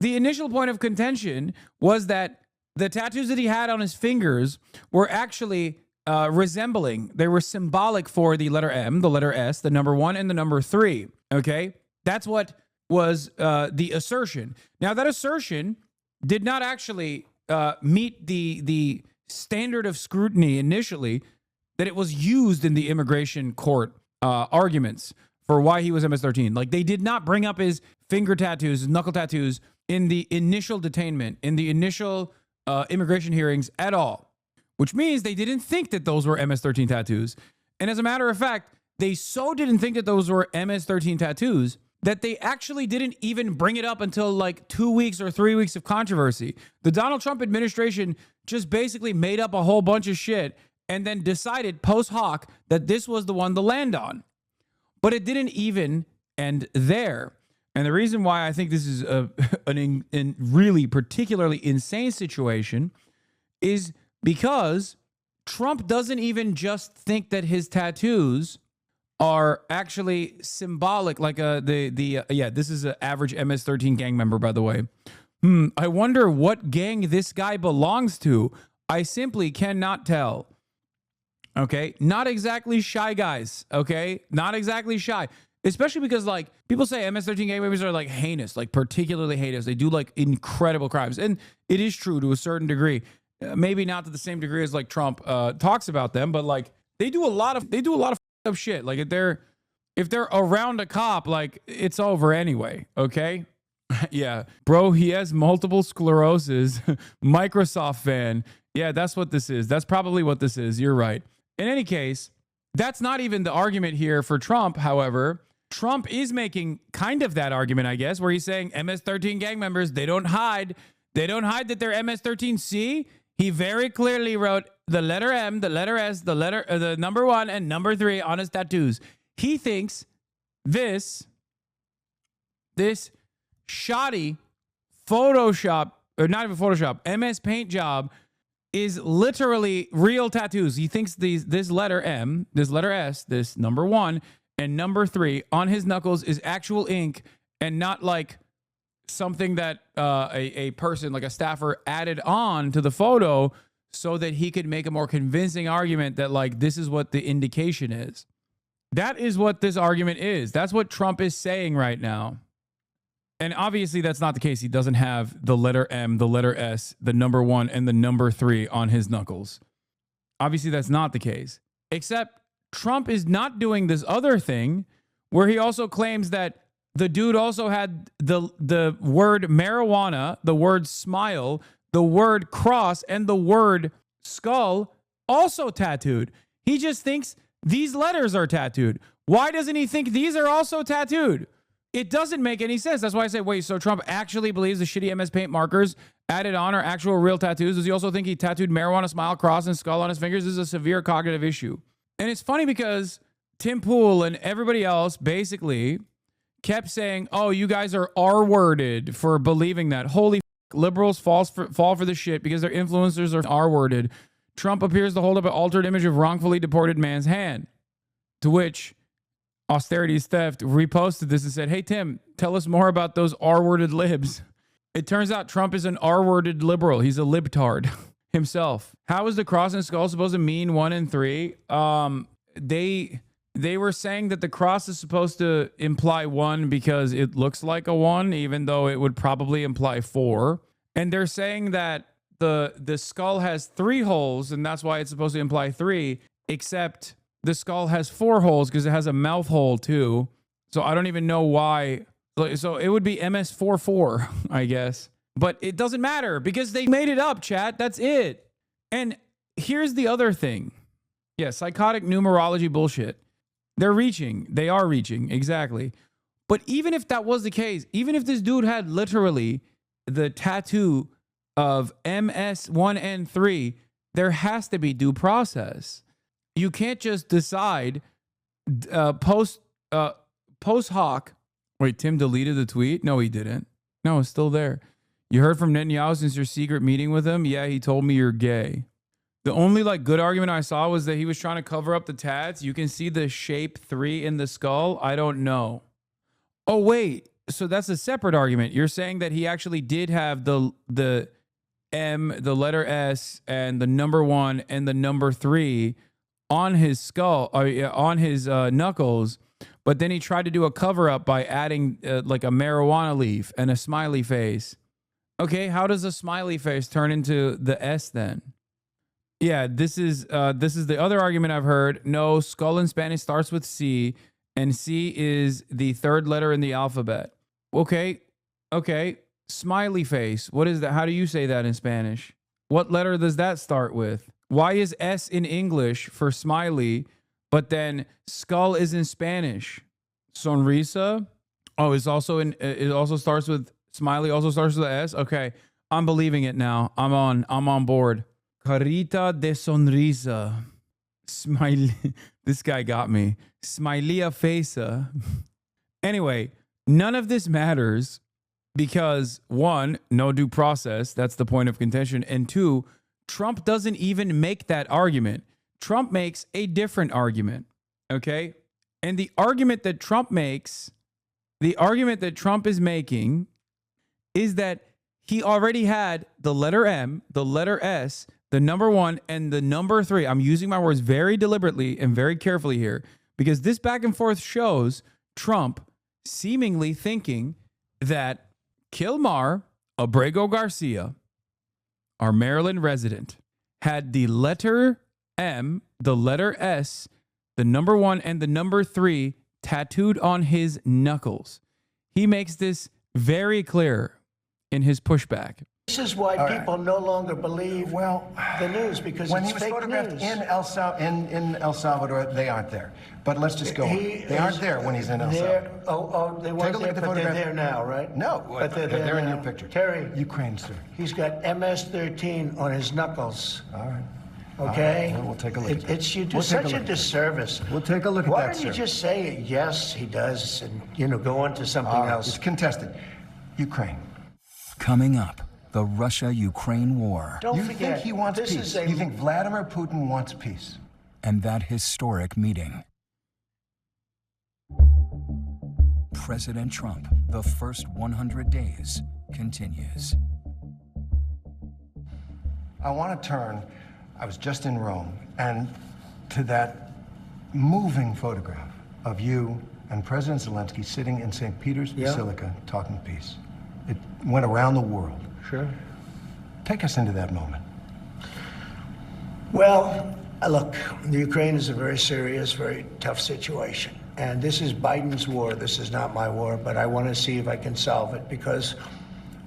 The initial point of contention was that the tattoos that he had on his fingers were actually resembling. They were symbolic for the letter M, the letter S, the number 1, and the number 3. Okay? That's what was the assertion. Now, that assertion did not actually meet the standard of scrutiny initially that it was used in the immigration court arguments for why he was MS-13. Like, they did not bring up his finger tattoos, his knuckle tattoos in the initial detainment, in the initial immigration hearings at all, which means they didn't think that those were MS-13 tattoos. And as a matter of fact, they so didn't think that those were MS-13 tattoos that they actually didn't even bring it up until like 2 weeks or 3 weeks of controversy. The Donald Trump administration just basically made up a whole bunch of shit and then decided post hoc that this was the one to land on. But it didn't even end there. And the reason why I think this is a really particularly insane situation is because Trump doesn't even just think that his tattoos are actually symbolic, like this is an average MS-13 gang member, by the way. I wonder what gang this guy belongs to. I simply cannot tell. Okay, not exactly shy guys. Okay, not exactly shy, especially because like people say MS-13 gang members are like heinous, like particularly heinous. They do like incredible crimes, and it is true to a certain degree. Maybe not to the same degree as like Trump talks about them, but like they do a lot of shit. Like if they're around a cop, like it's over anyway. Okay, yeah, bro, he has multiple sclerosis. Microsoft fan. Yeah, that's what this is. That's probably what this is. You're right. In any case, that's not even the argument here for Trump. However, Trump is making kind of that argument, I guess, where he's saying MS-13 gang members, they don't hide that they're MS-13. See, he very clearly wrote the letter M, the letter S, the number 1 and number 3 on his tattoos. He thinks this shoddy Photoshop, or not even Photoshop, MS Paint job is literally real tattoos. He thinks this letter M, this letter S, this number 1 and number 3 on his knuckles is actual ink and not like something that a person, like a staffer, added on to the photo so that he could make a more convincing argument that like this is what the indication is. That is what this argument is. That's what Trump is saying right now. And obviously that's not the case. He doesn't have the letter M, the letter S, the number 1 and the number 3 on his knuckles. Obviously that's not the case. Except Trump is not doing this other thing where he also claims that the dude also had the word marijuana, the word smile, the word cross, and the word skull also tattooed. He just thinks these letters are tattooed. Why doesn't he think these are also tattooed? It doesn't make any sense. That's why I say, wait, so Trump actually believes the shitty MS Paint markers added on are actual real tattoos? Does he also think he tattooed marijuana, smile, cross, and skull on his fingers? This is a severe cognitive issue. And it's funny because Tim Pool and everybody else basically kept saying, oh, you guys are R-worded for believing that. Holy liberals fall for the shit because their influencers are R-worded. Trump appears to hold up an altered image of wrongfully deported man's hand. To which Austerity's Theft reposted this and said, hey, Tim, tell us more about those R-worded libs. It turns out Trump is an R-worded liberal. He's a libtard himself. How is the cross and skull supposed to mean 1 and 3? They were saying that the cross is supposed to imply 1 because it looks like a 1, even though it would probably imply 4. And they're saying that the skull has 3 holes, and that's why it's supposed to imply 3, except the skull has 4 holes because it has a mouth hole too. So I don't even know why. So it would be MS44, I guess. But it doesn't matter because they made it up, chat. That's it. And here's the other thing. Yeah, psychotic numerology bullshit. They're reaching. They are reaching. Exactly. But even if that was the case, even if this dude had literally the tattoo of MS1 and 3, there has to be due process. You can't just decide post hoc. Wait, Tim deleted the tweet? No, he didn't. No, it's still there. You heard from Netanyahu since your secret meeting with him? Yeah, he told me you're gay. The only like good argument I saw was that he was trying to cover up the tats. You can see the shape 3 in the skull. I don't know. Oh, wait. So that's a separate argument. You're saying that he actually did have the M, the letter S, and the number 1 and the number 3 on his skull, on his knuckles, but then he tried to do a cover up by adding like a marijuana leaf and a smiley face. Okay, how does a smiley face turn into the S then? Yeah, this is the other argument I've heard. No, skull in Spanish starts with C, and C is the 3rd letter in the alphabet. Okay, smiley face. What is that? How do you say that in Spanish? What letter does that start with? Why is S in English for smiley, but then skull is in Spanish? Sonrisa? Oh, it also starts with smiley, also starts with S? Okay, I'm believing it now. I'm on board. Carita de sonrisa. Smiley. This guy got me. Smiley face. Anyway, none of this matters because 1, no due process. That's the point of contention. And 2, Trump doesn't even make that argument. Trump makes a different argument. Okay? And the argument that Trump makes, the argument that Trump is making is that he already had the letter M, the letter S, the number 1, and the number 3. I'm using my words very deliberately and very carefully here because this back and forth shows Trump seemingly thinking that Kilmar Abrego Garcia, our Maryland resident, had the letter M, the letter S, the number 1, and the number 3 tattooed on his knuckles. He makes this very clear in his pushback. This is why people no longer believe the news, because when it's he was fake photographed news. in El Salvador, they aren't there. But let's just go on. They aren't there when he's in El Salvador. They weren't there, but they're there now, right? No, but they're in now. your picture. Terry. Ukraine, sir. He's got MS-13 on his knuckles. All right. Okay? All right. We'll take a look at that. You do such a disservice. We'll take a look at Why that, don't you sir. just say, yes, he does, and, go on to something else? It's contested. Ukraine. Coming up, the Russia-Ukraine war, Don't You forget, think he wants this peace? is a You think Vladimir Putin wants peace? and that historic meeting. President Trump, the first 100 days, continues. I want to turn, I was just in Rome, and to that moving photograph of you and President Zelensky sitting in St. Peter's Basilica talking peace. It went around the world. Sure. Take us into that moment. Well, look, the Ukraine is a very serious, very tough situation. And this is Biden's war. This is not my war, but I want to see if I can solve it because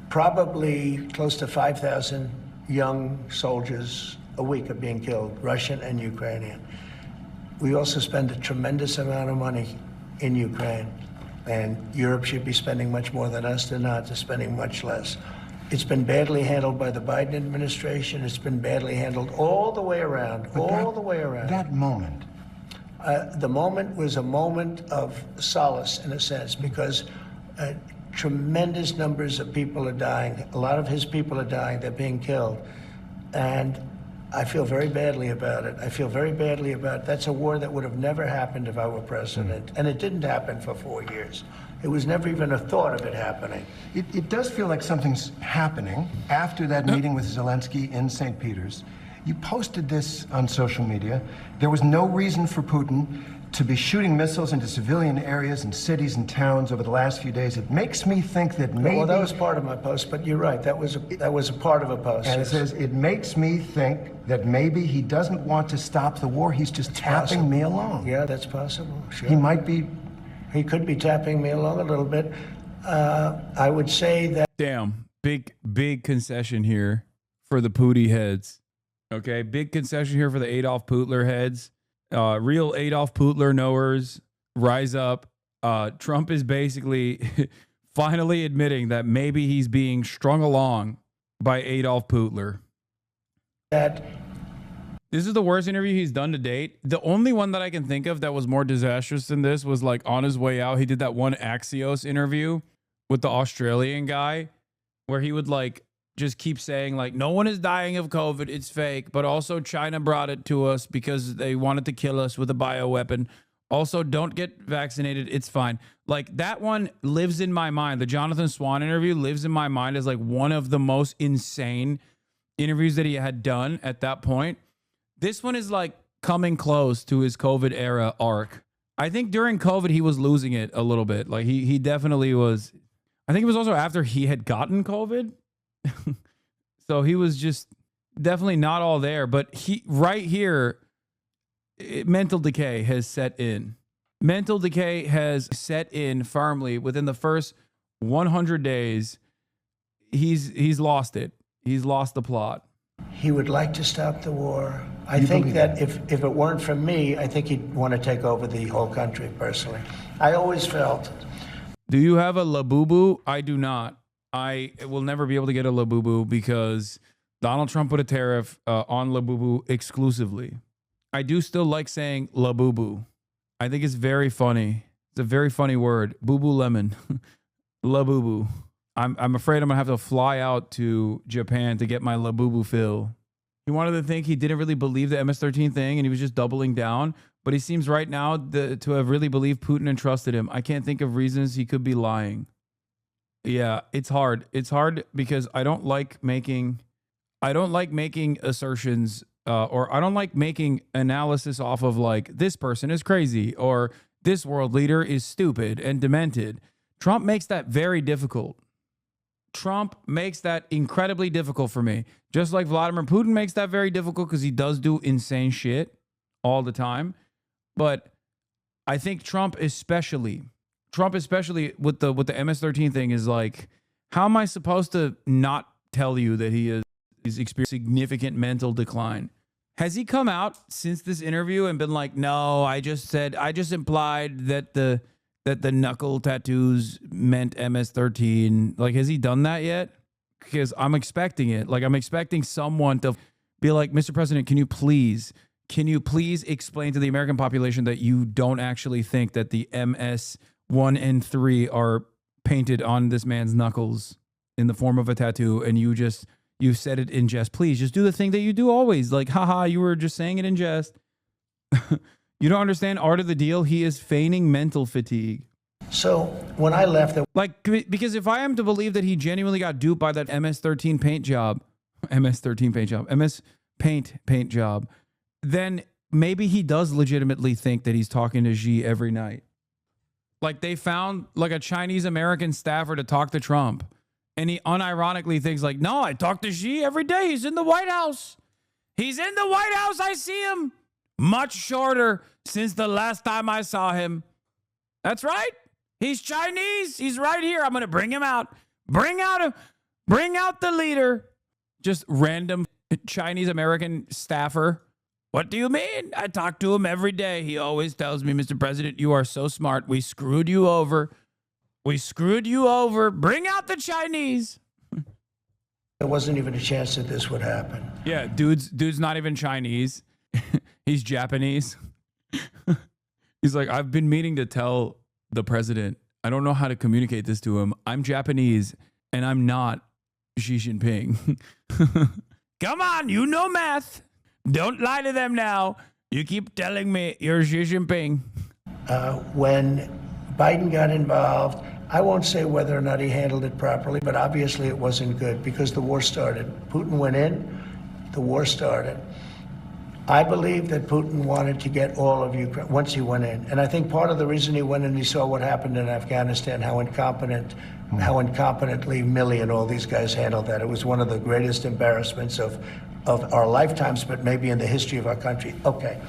probably close to 5,000 young soldiers a week are being killed, Russian and Ukrainian. We also spend a tremendous amount of money in Ukraine, and Europe should be spending much more than us. They're not. They're spending much less. It's been badly handled by the Biden administration. It's been badly handled all the way around, the way around. That moment. The moment was a moment of solace, in a sense, because tremendous numbers of people are dying. A lot of his people are dying. They're being killed. And I feel very badly about it. I feel very badly about it. That's a war that would have never happened if I were president. And it didn't happen for 4 years. It was never even a thought of it happening. It does feel like something's happening after that meeting with Zelensky in St. Peter's. You posted this on social media. There was no reason for Putin to be shooting missiles into civilian areas and cities and towns over the last few days. It makes me think that maybe... Well, that was part of my post, but you're right. That was a part of a post. And yes. it says, it makes me think that maybe he doesn't want to stop the war. He's just tapping me along. Yeah, that's possible. Sure. He might be... He could be tapping me along a little bit. I would say that... Damn, big concession here for the Pootie heads. Okay, big concession here for the Adolf Putler heads. Real Adolf Putler knowers, rise up. Trump is basically finally admitting that maybe he's being strung along by Adolf Putler. This is the worst interview he's done to date. The only one that I can think of that was more disastrous than this was like on his way out. He did that one Axios interview with the Australian guy where he would like just keep saying like, no one is dying of COVID. It's fake. But also China brought it to us because they wanted to kill us with a bioweapon. Also, don't get vaccinated. It's fine. Like that one lives in my mind. The Jonathan Swan interview lives in my mind as like one of the most insane interviews that he had done at that point. This one is like coming close to his COVID era arc. I think during COVID, he was losing it a little bit. Like he definitely was. I think it was also after he had gotten COVID. So he was just definitely not all there. But he right here, mental decay has set in. Mental decay has set in firmly within the first 100 days. He's lost it. He's lost the plot. he would like to stop the war. I think that if it weren't for me, I think he'd want to take over the whole country personally. I always felt. Do you have a Labubu? I do not. I will never be able to get a Labubu because Donald Trump put a tariff on Labubu exclusively. I do still like saying Labubu. I think it's very funny. It's a very funny word. Boo-boo lemon. Labubu. I'm afraid I'm going to have to fly out to Japan to get my Labubu fill. He wanted to think he didn't really believe the MS-13 thing and he was just doubling down. But he seems right now to have really believed Putin and trusted him. I can't think of reasons he could be lying. Yeah, it's hard. It's hard because I don't like making assertions or I don't like making analysis off of like this person is crazy or this world leader is stupid and demented. Trump makes that very difficult. Trump makes that incredibly difficult for me. Just like Vladimir Putin makes that very difficult because he does do insane shit all the time. But I think Trump especially with the MS-13 thing is like, how am I supposed to not tell you that he's experiencing significant mental decline? Has he come out since this interview and been like, no, I just implied that the knuckle tattoos meant MS-13. Like, has he done that yet? Because I'm expecting it. Like, I'm expecting someone to be like, Mr. President, can you please explain to the American population that you don't actually think that the MS-1 and 3 are painted on this man's knuckles? in the form of a tattoo, and you said it in jest. Please just do the thing that you do always. Like, haha, you were just saying it in jest. You don't understand art of the deal. He is feigning mental fatigue. So when I left, Like, because if I am to believe that he genuinely got duped by that MS-13 paint job, MS paint job, then maybe he does legitimately think that he's talking to Xi every night. Like, they found like a Chinese American staffer to talk to Trump, and he unironically thinks like, no, I talk to Xi every day. He's in the White House. He's in the White House. I see him. Much shorter since the last time I saw him. That's right. He's Chinese. He's right here. I'm going to bring him out. Bring out the leader. Just random Chinese American staffer. What do you mean? I talk to him every day. He always tells me, Mr. President, you are so smart. We screwed you over. We screwed you over. Bring out the Chinese. there wasn't even a chance that this would happen. Yeah, dude's not even Chinese. He's Japanese. He's like, I've been meaning to tell the president, I don't know how to communicate this to him. I'm Japanese and I'm not Xi Jinping. Come on, you know math. Don't lie to them now. You keep telling me you're Xi Jinping. When Biden got involved, I won't say whether or not he handled it properly, but obviously it wasn't good because the war started. Putin went in, the war started. I believe that Putin wanted to get all of Ukraine once he went in. And I think part of the reason he went in, he saw what happened in Afghanistan, how incompetently Milley and all these guys handled that. It was one of the greatest embarrassments of our lifetimes, but maybe in the history of our country. Okay.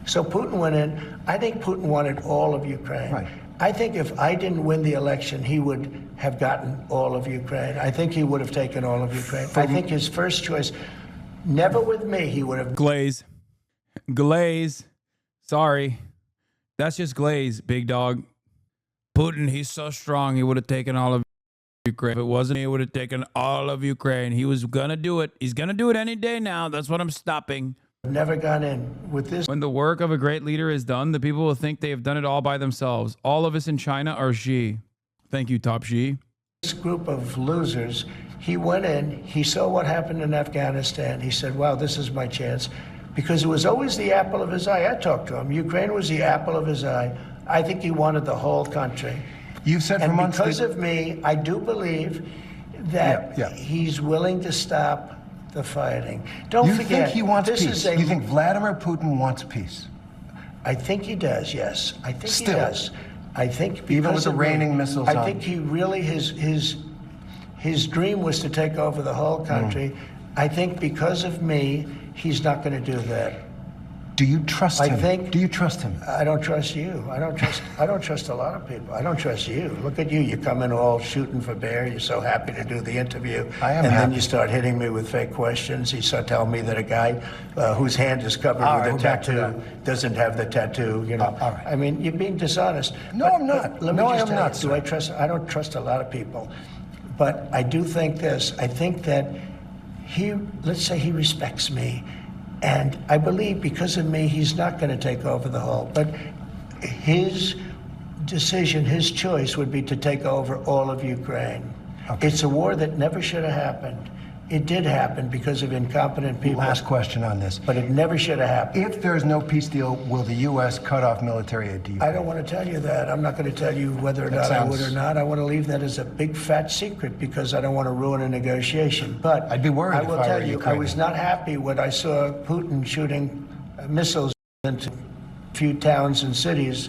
So Putin went in. I think Putin wanted all of Ukraine. Right. I think if I didn't win the election, he would have gotten all of Ukraine. I think he would have taken all of Ukraine. I think his first choice, never with me, he would have... Glaze. Sorry. That's just Glaze, big dog. Putin, he's so strong, he would have taken all of Ukraine. If it wasn't, he would have taken all of Ukraine. He was going to do it. He's going to do it any day now. That's what I'm stopping. Never gone in with this. When the work of a great leader is done, the people will think they have done it all by themselves. All of us in China are Xi. Thank you, Top Xi. This group of losers, he went in, he saw what happened in Afghanistan. He said, wow, this is my chance. Because it was always the apple of his eye. I talked to him. Ukraine was the apple of his eye. I think he wanted the whole country. You've said for months. Because of me, I do believe that he's willing to stop the fighting. Don't forget. You think he wants peace? You think Vladimir Putin wants peace? I think he does, yes. I think Still. he does. I think even with the raining missiles I think he really, his dream was to take over the whole country. I think because of me, he's not going to do that. Do you trust him? Do you trust him? I don't trust you. I don't trust a lot of people. I don't trust you. Look at you. You come in all shooting for bear. You're so happy to do the interview. I am and happy. Then you start hitting me with fake questions. You start telling me that a guy whose hand is covered with a tattoo doesn't have the tattoo. You know. All right. I mean, you're being dishonest. No, I'm not. Let me no, just I'm tell not. you, do I trust? I don't trust a lot of people, but I do think this. I think that let's say he respects me. And I believe because of me, he's not going to take over the whole. But his decision, his choice would be to take over all of Ukraine. Okay. It's a war that never should have happened. It did happen because of incompetent people. Last question on this. But it never should have happened. If there is no peace deal, will the U.S. cut off military aid to Ukraine? I don't want to tell you that. I'm not going to tell you whether or not I would or not. I want to leave that as a big fat secret because I don't want to ruin a negotiation. But I'd be worried I will if I tell were you, Ukrainian. I was not happy when I saw Putin shooting missiles into a few towns and cities.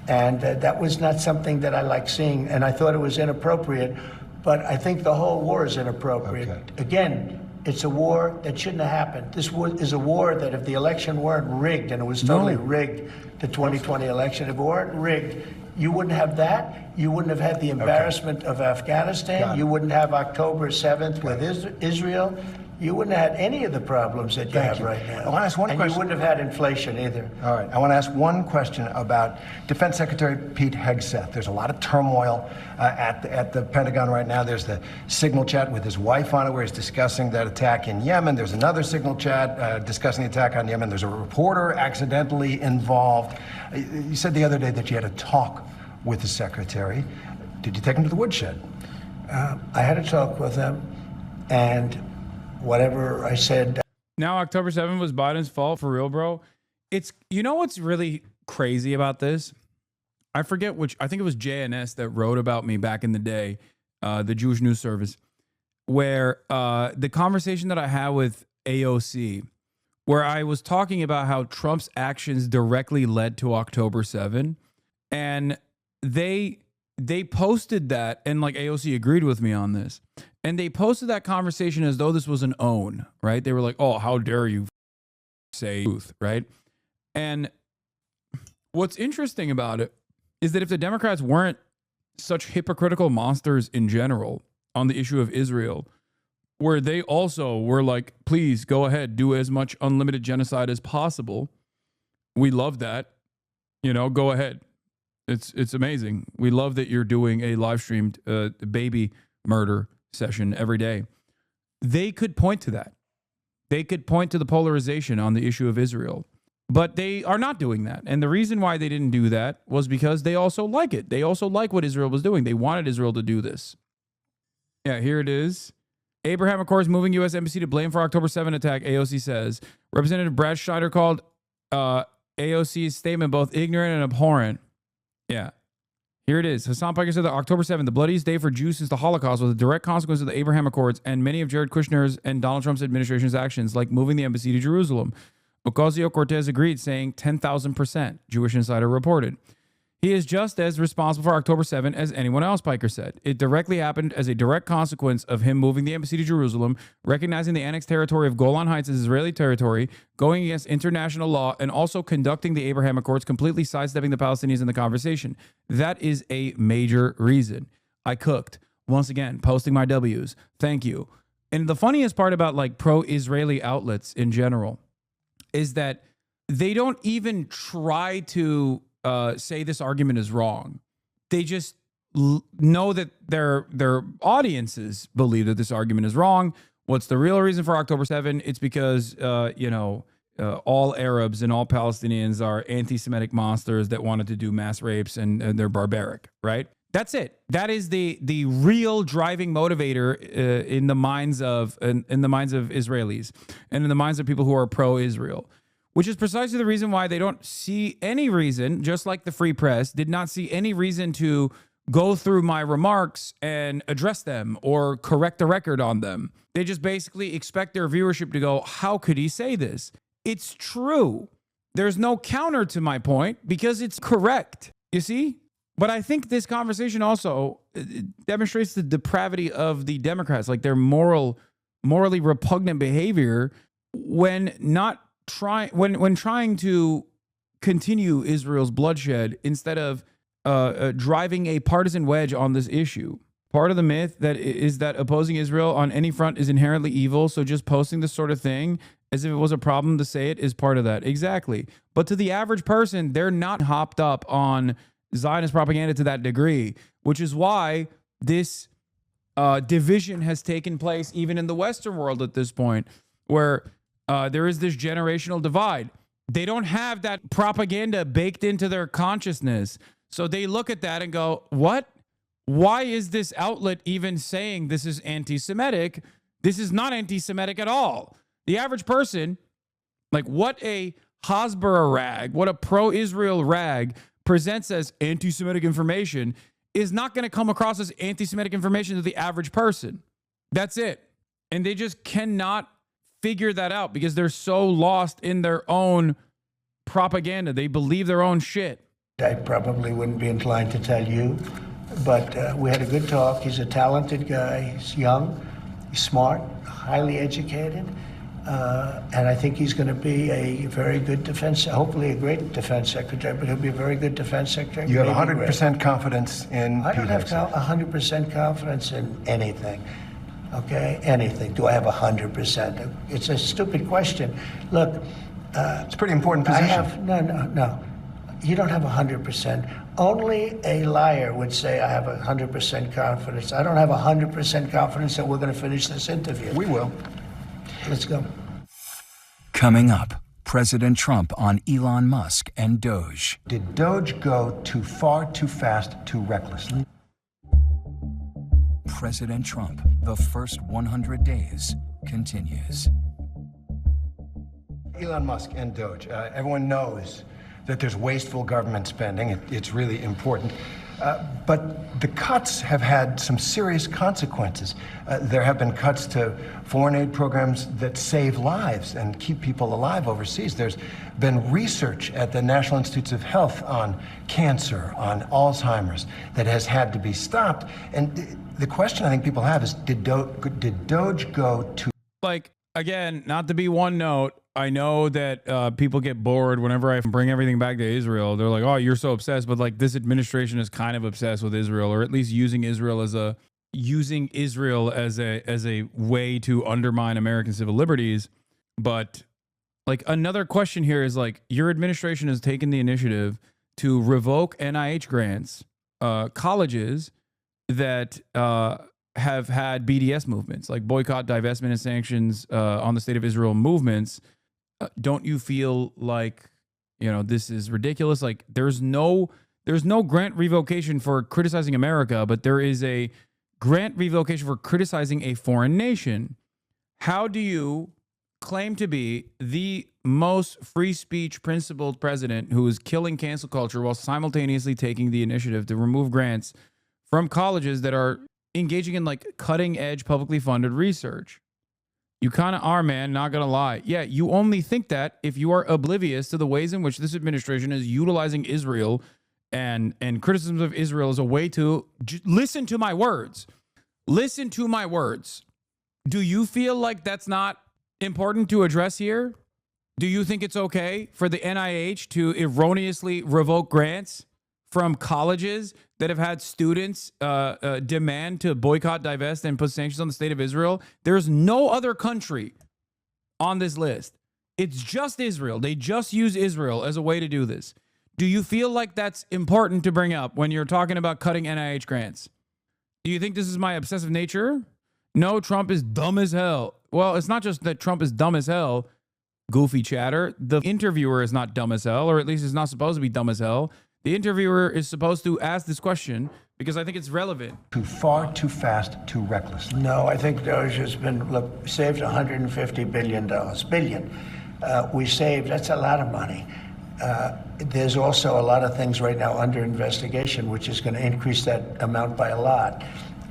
And that was not something that I like seeing. And I thought it was inappropriate. But I think the whole war is inappropriate. Okay. Again, it's a war that shouldn't have happened. This is a war that if the election weren't rigged, and it was totally rigged, the 2020 election, if it weren't rigged, you wouldn't have that. You wouldn't have had the embarrassment of Afghanistan. You wouldn't have October 7th with Israel. You wouldn't have had any of the problems that you have right now. I want to ask one question. And you wouldn't have had inflation either. All right. I want to ask one question about Defense Secretary Pete Hegseth. There's a lot of turmoil at the Pentagon right now. There's the signal chat with his wife on it where he's discussing that attack in Yemen. There's another signal chat discussing the attack on Yemen. There's a reporter accidentally involved. You said the other day that you had a talk with the secretary. Did you take him to the woodshed? I had a talk with him, and whatever I said. Now, October 7th was Biden's fault, for real, bro. It's, you know what's really crazy about this? I forget which, I think it was JNS that wrote about me back in the day, the Jewish News Service, where the conversation that I had with AOC, where I was talking about how Trump's actions directly led to October 7, and they posted that, and like AOC agreed with me on this, and they posted that conversation as though this was an own, right? They were like, oh, how dare you say truth, right? And what's interesting about it is that if the Democrats weren't such hypocritical monsters in general on the issue of Israel, where they also were like, please go ahead, do as much unlimited genocide as possible. We love that. You know, go ahead. It's amazing. We love that you're doing a live streamed baby murder session every day. They could point to that. They could point to the polarization on the issue of Israel. But they are not doing that. And the reason why they didn't do that was because they also like it. They also like what Israel was doing. They wanted Israel to do this. Yeah, here it is. Abraham Accords moving U.S. Embassy to blame for October 7 attack, AOC says. Representative Brad Schneider called AOC's statement both ignorant and abhorrent. Yeah. Here it is. Hassan Piker said that October 7th, the bloodiest day for Jews since the Holocaust, was a direct consequence of the Abraham Accords and many of Jared Kushner's and Donald Trump's administration's actions, like moving the embassy to Jerusalem. Ocasio-Cortez agreed, saying 10,000%, Jewish Insider reported. He is just as responsible for October 7 as anyone else, Piker said. It directly happened as a direct consequence of him moving the embassy to Jerusalem, recognizing the annexed territory of Golan Heights as Israeli territory, going against international law, and also conducting the Abraham Accords, completely sidestepping the Palestinians in the conversation. That is a major reason. I cooked. Once again, posting my W's. Thank you. And the funniest part about like pro-Israeli outlets in general is that they don't even try to say this argument is wrong. They just know that their audiences believe that this argument is wrong. What's the real reason for October 7? It's because, all Arabs and all Palestinians are anti-Semitic monsters that wanted to do mass rapes and they're barbaric, right? That's it. That is the real driving motivator in the minds of Israelis and in the minds of people who are pro-Israel, which is precisely the reason why they don't see any reason, just like the free press, did not see any reason to go through my remarks and address them or correct the record on them. They just basically expect their viewership to go, how could he say this? It's true. There's no counter to my point because it's correct. You see? But I think this conversation also demonstrates the depravity of the Democrats, like their morally repugnant behavior when trying to continue Israel's bloodshed instead of driving a partisan wedge on this issue. Part of the myth that is that opposing Israel on any front is inherently evil, so just posting this sort of thing as if it was a problem to say it is part of that. Exactly. But to the average person, they're not hopped up on Zionist propaganda to that degree, which is why this division has taken place even in the Western world at this point, where there is this generational divide. They don't have that propaganda baked into their consciousness. So they look at that and go, what? Why is this outlet even saying this is anti-Semitic? This is not anti-Semitic at all. The average person, like what a Hasbara rag, what a pro-Israel rag presents as anti-Semitic information is not going to come across as anti-Semitic information to the average person. That's it. And they just cannot figure that out because they're so lost in their own propaganda. They believe their own shit. I probably wouldn't be inclined to tell you, but we had a good talk. He's a talented guy. He's young, he's smart, highly educated, and I think he's going to be a very good hopefully a great defense secretary, but he'll be a very good defense secretary. You have 100% confidence in I don't have 100% confidence in anything. Okay, anything. Do I have 100%? It's a stupid question. Look, it's a pretty important position. No. You don't have 100%. Only a liar would say I have 100% confidence. I don't have 100% confidence that we're going to finish this interview. We will. Let's go. Coming up, President Trump on Elon Musk and Doge. Did Doge go too far, too fast, too recklessly? President Trump, the first 100 days, continues. Elon Musk and Doge. Everyone knows that there's wasteful government spending. It's really important. But the cuts have had some serious consequences. There have been cuts to foreign aid programs that save lives and keep people alive overseas. There's been research at the National Institutes of Health on cancer, on Alzheimer's, that has had to be stopped. And the question I think people have is, did Doge go too... Like, again, not to be one note, I know that people get bored whenever I bring everything back to Israel. They're like, oh, you're so obsessed. But like, this administration is kind of obsessed with Israel, or at least using Israel as a way to undermine American civil liberties. But like, another question here is like, your administration has taken the initiative to revoke NIH grants, colleges that have had BDS movements, like boycott, divestment, and sanctions on the State of Israel movements. Don't you feel like, this is ridiculous? Like, there's no grant revocation for criticizing America, but there is a grant revocation for criticizing a foreign nation. How do you claim to be the most free speech principled president who is killing cancel culture while simultaneously taking the initiative to remove grants from colleges that are engaging in like cutting edge publicly funded research? You kind of are, man, not going to lie. Yeah, you only think that if you are oblivious to the ways in which this administration is utilizing Israel and criticisms of Israel as a way to listen to my words. Listen to my words. Do you feel like that's not important to address here? Do you think it's okay for the NIH to erroneously revoke grants from colleges that have had students demand to boycott, divest, and put sanctions on the State of Israel? There's no other country on this list. It's just Israel. They just use Israel as a way to do this. Do you feel like that's important to bring up when you're talking about cutting NIH grants? Do you think this is my obsessive nature? No, Trump is dumb as hell. Well, it's not just that Trump is dumb as hell, goofy chatter. The interviewer is not dumb as hell, or at least is not supposed to be dumb as hell. The interviewer is supposed to ask this question because I think it's relevant. Too far, too fast, too reckless. No, I think Doge has been saved $150 billion. We saved, that's a lot of money. There's also a lot of things right now under investigation, which is going to increase that amount by a lot.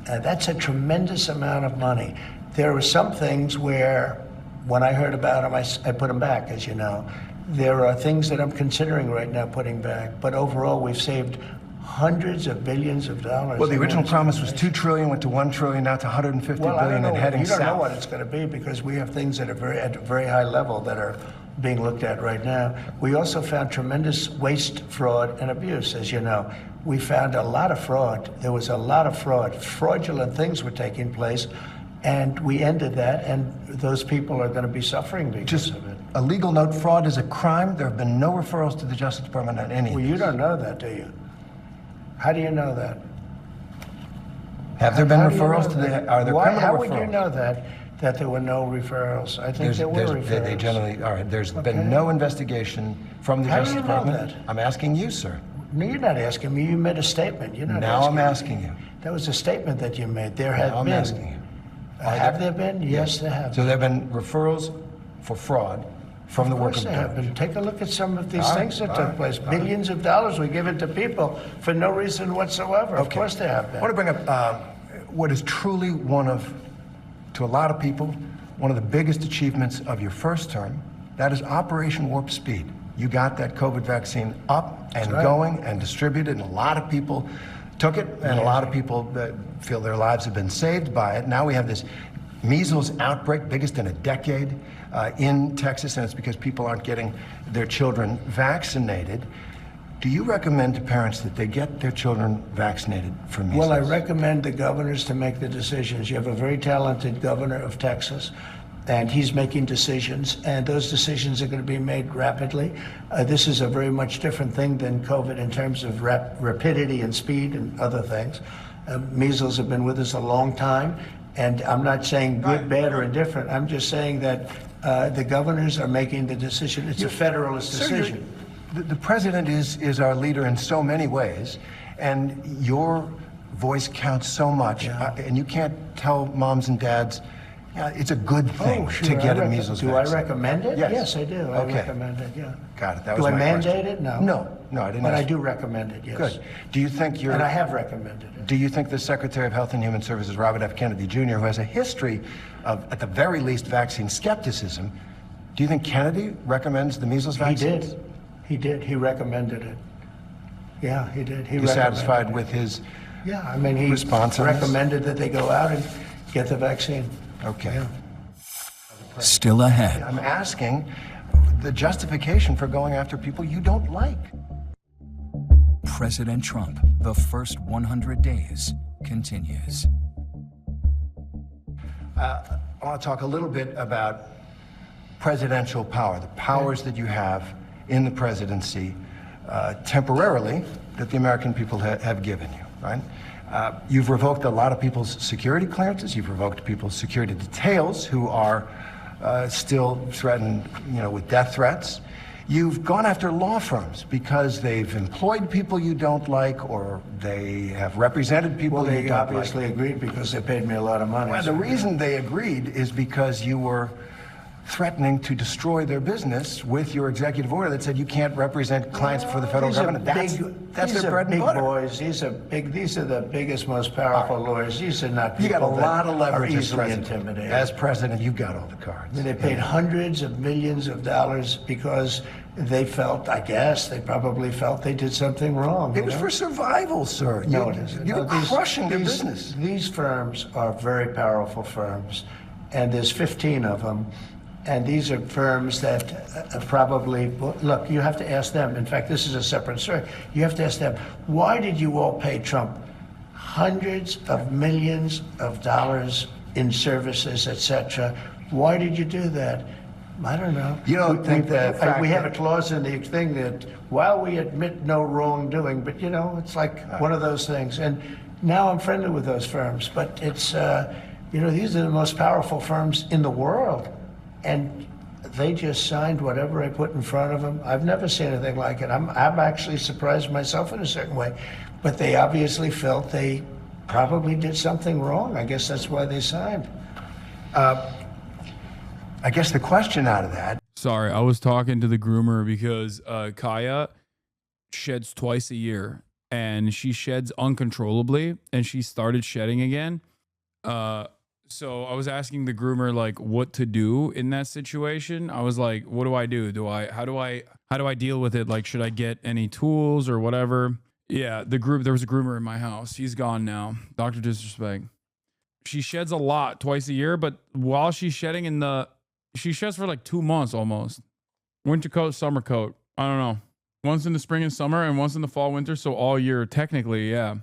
That's a tremendous amount of money. There were some things where, when I heard about them, I put them back, as you know. There are things that I'm considering right now putting back, but overall we've saved hundreds of billions of dollars. Well, the original promise was $2 trillion, went to $1 trillion, now to $150 billion, and heading south. You don't know what it's going to be because we have things that are at a very high level that are being looked at right now. We also found tremendous waste, fraud, and abuse, as you know. We found a lot of fraud. There was a lot of fraud. Fraudulent things were taking place, and we ended that, and those people are going to be suffering because of it. A legal note, fraud is a crime. There have been no referrals to the Justice Department on any of Well, you don't know that, do you? How do you know that? Have there been referrals to the, are there criminal referrals? How would you know that there were no referrals? I think there were referrals. They generally, all right, there's been no investigation from the Justice Department. How do you know that? I'm asking you, sir. No, you're not asking me. You made a statement. You're not now I'm asking you. That was a statement that you made. There have now been. I'm asking you. Have there been? Yes, there have. So there have been referrals for fraud from the work of Doge. Take a look at some of these things that took place. Billions of dollars were given to people for no reason whatsoever. Of course there have been. I want to bring up what is truly to a lot of people, one of the biggest achievements of your first term. That is Operation Warp Speed. You got that COVID vaccine up and going and distributed, and a lot of people took it, and a lot of people feel their lives have been saved by it. Now we have this measles outbreak, biggest in a decade in Texas, and it's because people aren't getting their children vaccinated. Do you recommend to parents that they get their children vaccinated for measles? Well, I recommend the governors to make the decisions. You have a very talented governor of Texas, and he's making decisions, and those decisions are going to be made rapidly. This is a very much different thing than COVID in terms of rapidity and speed and other things. Measles have been with us a long time, and I'm not saying good, bad, or indifferent. I'm just saying that the governors are making the decision. It's a federalist decision. The president is our leader in so many ways, and your voice counts so much, and you can't tell moms and dads, yeah, it's a good thing to get a measles vaccine. Do I recommend it? Yes. Yes, I do. I recommend it, yeah. Got it. That was my question. Do I mandate it? No. No, I didn't. But I do recommend it, yes. Good. Do you think you're... And I have recommended it. Do you think the Secretary of Health and Human Services, Robert F. Kennedy Jr., who has a history of, at the very least, vaccine skepticism, do you think Kennedy recommends the measles vaccine? He did. He recommended it. Yeah, he did. You're satisfied with his Yeah, I mean, he recommended that they go out and get the vaccine. Okay. Yeah. Still ahead. I'm asking the justification for going after people you don't like. President Trump, the first 100 days continues. I want to talk a little bit about presidential power, the powers that you have in the presidency temporarily that the American people have given you, right? You've revoked a lot of people's security clearances. You've revoked people's security details who are still threatened, with death threats. You've gone after law firms because they've employed people you don't like, or they have represented people you don't like. Well, they obviously agreed because they paid me a lot of money. Well, the reason they agreed is because you were threatening to destroy their business with your executive order that said you can't represent clients for the federal government. That's their bread and butter. Boys. These are the biggest, most powerful lawyers. These are not people you got a lot of leverage as president. As president, you've got all the cards. I mean, they paid hundreds of millions of dollars because they felt, I guess, they probably felt they did something wrong. It was for survival, sir. No, it isn't. You're crushing their business. These firms are very powerful firms, and there's 15 of them. And these are firms that probably, look, you have to ask them. In fact, this is a separate story. You have to ask them, why did you all pay Trump hundreds of millions of dollars in services, etc.? Why did you do that? I don't know. You don't think that we have a clause in the thing that, while we admit no wrongdoing, but it's like one of those things. And now I'm friendly with those firms, but it's, these are the most powerful firms in the world. And they just signed whatever I put in front of them. I've never seen anything like it. I'm actually surprised myself in a certain way. But they obviously felt they probably did something wrong. I guess that's why they signed. I guess the question out of that. Sorry, I was talking to the groomer because Kaya sheds twice a year, and she sheds uncontrollably, and she started shedding again. So I was asking the groomer like what to do in that situation. I was like, what do I do? How do I deal with it? Like, should I get any tools or whatever? Yeah, there was a groomer in my house. He's gone now. Dr. Disrespect. She sheds a lot twice a year, but while she's shedding she sheds for like 2 months almost. Winter coat, summer coat. I don't know. Once in the spring and summer and once in the fall, winter. So all year technically, yeah.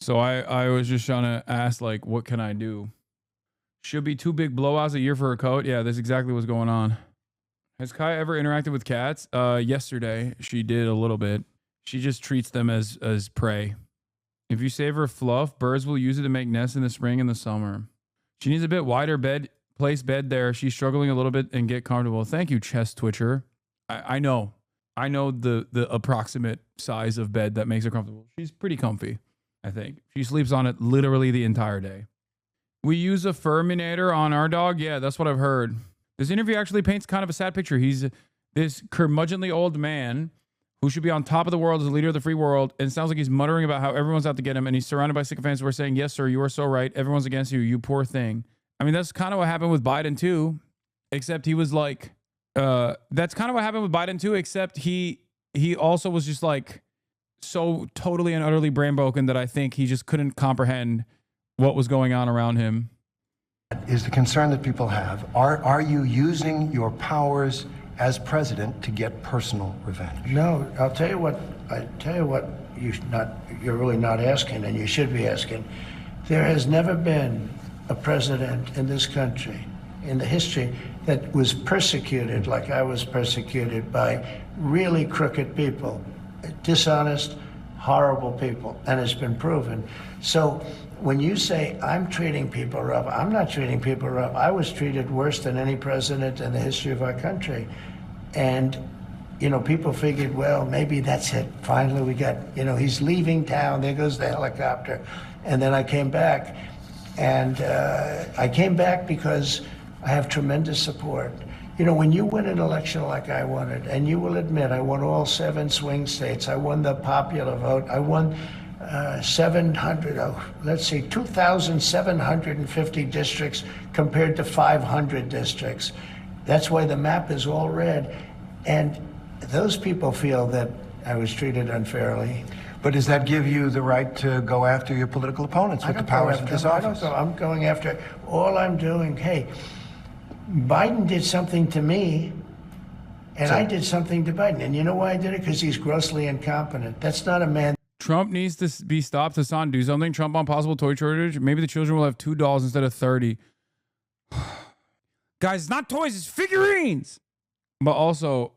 So I was just trying to ask like, what can I do? Should be 2 big blowouts a year for her coat. Yeah, that's exactly what's going on. Has Kai ever interacted with cats? Yesterday, she did a little bit. She just treats them as prey. If you save her fluff, birds will use it to make nests in the spring and the summer. She needs a bit wider place bed there. She's struggling a little bit and get comfortable. Thank you, Chest Twitcher. I know the approximate size of bed that makes her comfortable. She's pretty comfy, I think. She sleeps on it literally the entire day. We use a Furminator on our dog. Yeah, that's what I've heard. This interview actually paints kind of a sad picture. He's this curmudgeonly old man who should be on top of the world as a leader of the free world. And it sounds like he's muttering about how everyone's out to get him. And he's surrounded by sycophants who are saying, yes, sir, you are so right. Everyone's against you. You poor thing. I mean, that's kind of what happened with Biden too. Except he was like, that's kind of what happened with Biden too. Except he also was just like so totally and utterly brain broken that I think he just couldn't comprehend what was going on around him. Is the concern that people have. Are you using your powers as president to get personal revenge? No, I'll tell you what you're really not asking, and you should be asking. There has never been a president in this country, in the history, that was persecuted like I was persecuted by really crooked people, dishonest, horrible people, and it's been proven. So when you say I'm treating people rough, I'm not treating people rough. I was treated worse than any president in the history of our country. And people figured, well, maybe that's it. Finally, we got, he's leaving town. There goes the helicopter. And then I came back. And I came back because I have tremendous support. When you win an election like I won it, and you will admit I won all 7 swing states, I won the popular vote, I won 2,750 districts compared to 500 districts. That's why the map is all red. And those people feel that I was treated unfairly. But does that give you the right to go after your political opponents with the powers of this office? I'm going after, all I'm doing, hey, Biden did something to me, and I did something to Biden. And you know why I did it? Because he's grossly incompetent. That's not a man. Trump needs to be stopped. Hasan, do something. Trump on possible toy shortage. Maybe the children will have $2 instead of 30. Guys, it's not toys, it's figurines. But also,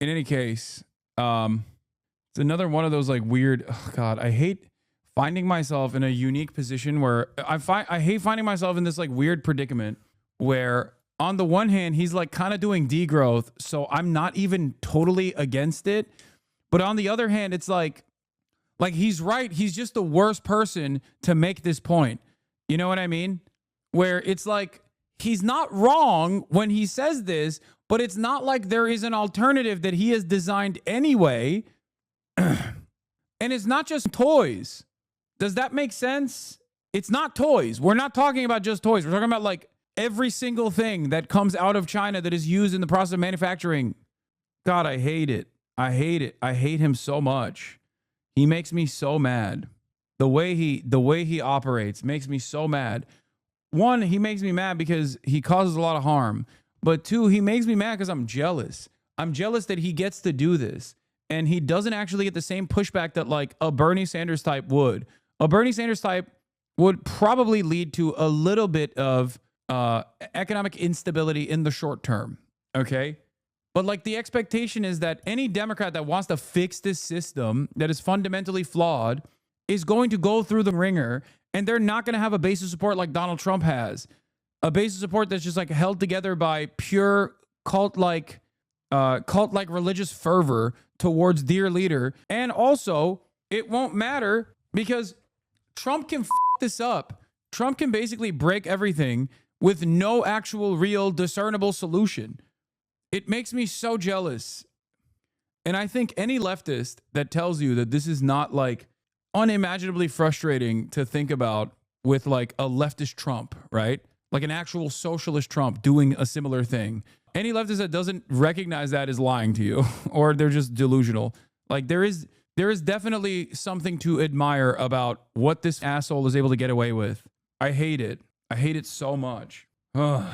in any case, it's another one of those like weird, oh God, I hate finding myself in a unique position where I hate finding myself in this like weird predicament where on the one hand, he's like kind of doing degrowth. So I'm not even totally against it. But on the other hand, it's like he's right. He's just the worst person to make this point. You know what I mean? Where it's like, he's not wrong when he says this, but it's not like there is an alternative that he has designed anyway. And it's not just toys. Does that make sense? It's not toys. We're not talking about just toys. We're talking about like every single thing that comes out of China that is used in the process of manufacturing. God, I hate it. I hate it. I hate him so much. He makes me so mad. The way he operates makes me so mad. One, he makes me mad because he causes a lot of harm. But two, he makes me mad because I'm jealous. I'm jealous that he gets to do this. And he doesn't actually get the same pushback that like a Bernie Sanders type would. A Bernie Sanders type would probably lead to a little bit of economic instability in the short term. Okay. But like the expectation is that any Democrat that wants to fix this system that is fundamentally flawed is going to go through the ringer, and they're not going to have a base of support like Donald Trump has. A base of support that's just like held together by pure cult-like religious fervor towards their leader. And also, it won't matter because Trump can f this up. Trump can basically break everything with no actual real discernible solution. It makes me so jealous. And I think any leftist that tells you that this is not like unimaginably frustrating to think about with like a leftist Trump, right? Like an actual socialist Trump doing a similar thing. Any leftist that doesn't recognize that is lying to you, or they're just delusional. Like there is definitely something to admire about what this asshole is able to get away with. I hate it. I hate it so much. Ugh.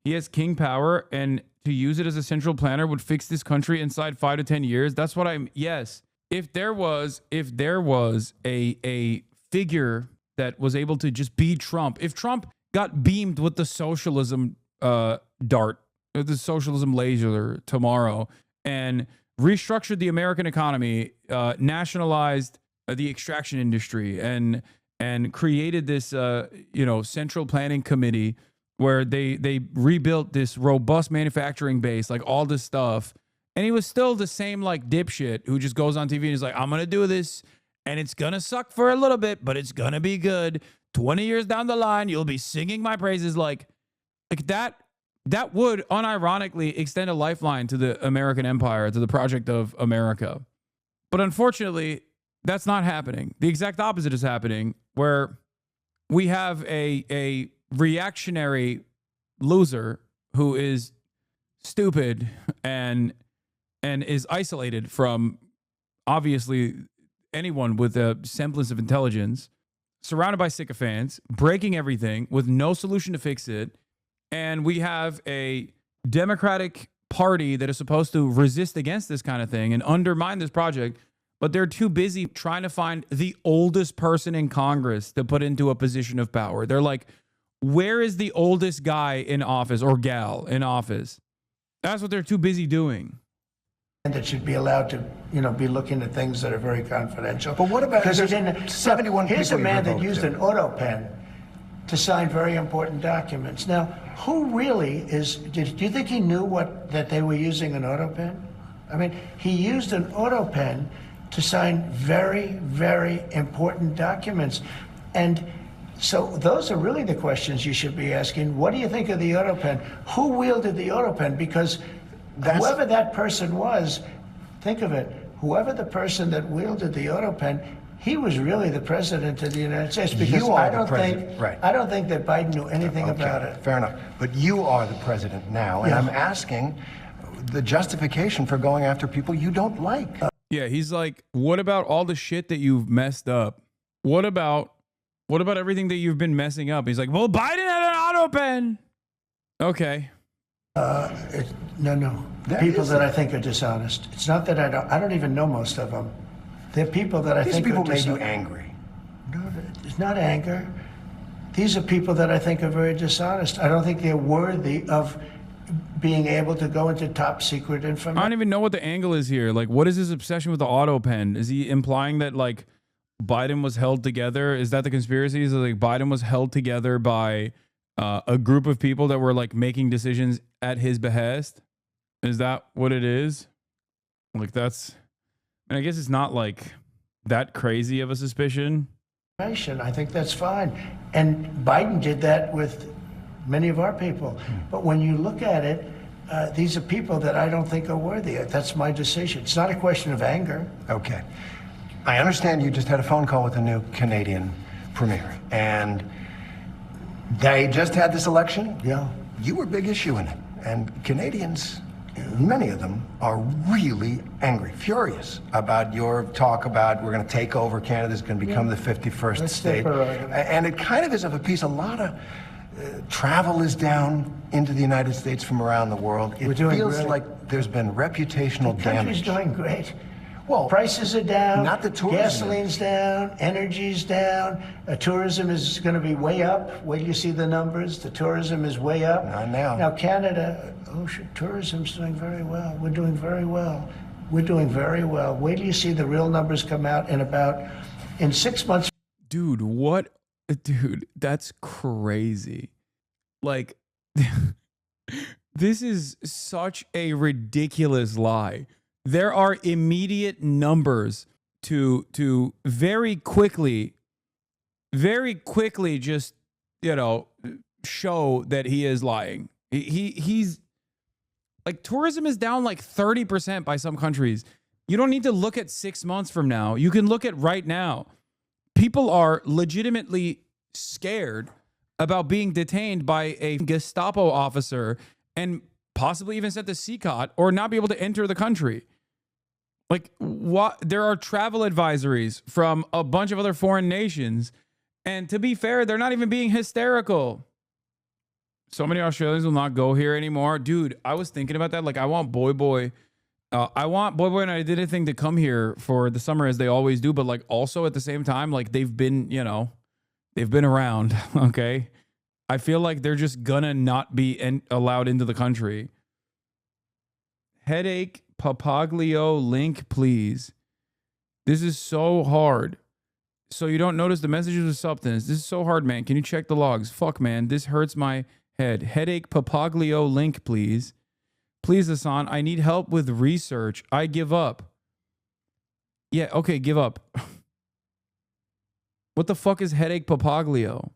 He has king power, and to use it as a central planner would fix this country inside 5 to 10 years. That's what yes. If there was a figure that was able to just be Trump, if Trump got beamed with the socialism dart, the socialism laser tomorrow, and restructured the American economy, nationalized the extraction industry, and created this central planning committee where they rebuilt this robust manufacturing base, like all this stuff. And he was still the same like dipshit who just goes on TV and he's like, I'm going to do this and it's going to suck for a little bit, but it's going to be good. 20 years down the line, you'll be singing my praises. Like that would unironically extend a lifeline to the American empire, to the project of America. But unfortunately, that's not happening. The exact opposite is happening, where we have a reactionary loser who is stupid and is isolated from obviously anyone with a semblance of intelligence, surrounded by sycophants, breaking everything with no solution to fix it. And we have a Democratic Party that is supposed to resist against this kind of thing and undermine this project, but they're too busy trying to find the oldest person in Congress to put into a position of power. They're like, where is the oldest guy in office or gal in office? That's what they're too busy doing. And that should be allowed to, be looking at things that are very confidential. But what about, because there's 71 people. Here's a man that used an auto pen to sign very important documents. Now, who really do you think he knew that they were using an auto pen? I mean, he used an auto pen to sign very, very important documents. And so those are really the questions you should be asking. What do you think of the auto pen? Who wielded the auto pen? Because whoever that person was, think of it, whoever the person that wielded the auto pen, he was really the president of the United States. Because I don't think that Biden knew anything about it. Fair enough. But you are the president now, and I'm asking the justification for going after people you don't like. Yeah, he's like, what about all the shit that you've messed up? What about everything that you've been messing up? He's like, well, Biden had an auto pen. Okay. No. People that I think are dishonest. It's not that I don't even know most of them. They're people that I think These people are made you angry. No, it's not anger. These are people that I think are very dishonest. I don't think they're worthy of being able to go into top secret information. I don't even know what the angle is here. Like, what is his obsession with the auto pen? Is he implying that, like, Biden was held together? Is that the conspiracy? Is that, like, Biden was held together by a group of people that were, like, making decisions at his behest? Is that what it is? Like, that's... And I guess it's not, like, that crazy of a suspicion. I think that's fine. And Biden did that with many of our people. But when you look at it, these are people that I don't think are worthy. That's my decision. It's not a question of anger. Okay. I understand you just had a phone call with the new Canadian premier, and they just had this election. Yeah. You were a big issue in it, and Canadians, many of them, are really angry, furious about your talk about we're going to take over, Canada's going to become the 51st state. And it kind of is of a piece. A lot of travel is down into the United States from around the world. It feels like there's been reputational damage. The country's doing great. Well, prices are down. Not the tourism. Gasoline's down. Energy's down. Tourism is going to be way up. Wait till you see the numbers. The tourism is way up. Not now. Now Canada, tourism's doing very well. We're doing very well. We're doing very well. Wait till you see the real numbers come out in 6 months. Dude, what? Dude, that's crazy. Like, this is such a ridiculous lie. There are immediate numbers to very quickly just, show that he is lying. He's like, tourism is down like 30% by some countries. You don't need to look at 6 months from now. You can look at right now. People are legitimately scared about being detained by a Gestapo officer and possibly even sent to CCOT or not be able to enter the country. Like, what? There are travel advisories from a bunch of other foreign nations. And to be fair, they're not even being hysterical. So many Australians will not go here anymore. Dude, I was thinking about that. Like, I want Boy Boy. And I did a thing to come here for the summer as they always do. But, like, also at the same time, like, they've been around. Okay. I feel like they're just gonna not be allowed into the country. Headache Papaglio link, please. This is so hard. So you don't notice the messages of substance. This is so hard, man. Can you check the logs? Fuck, man. This hurts my head. Headache Papaglio link, please. Please, Hasan, I need help with research. I give up. Yeah, okay, give up. What the fuck is Headache Papaglio?